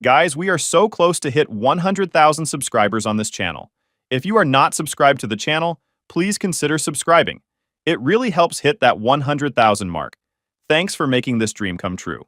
Guys, we are so close to hit 100,000 subscribers on this channel. If you are not subscribed to the channel, please consider subscribing. It really helps hit that 100,000 mark. Thanks for making this dream come true.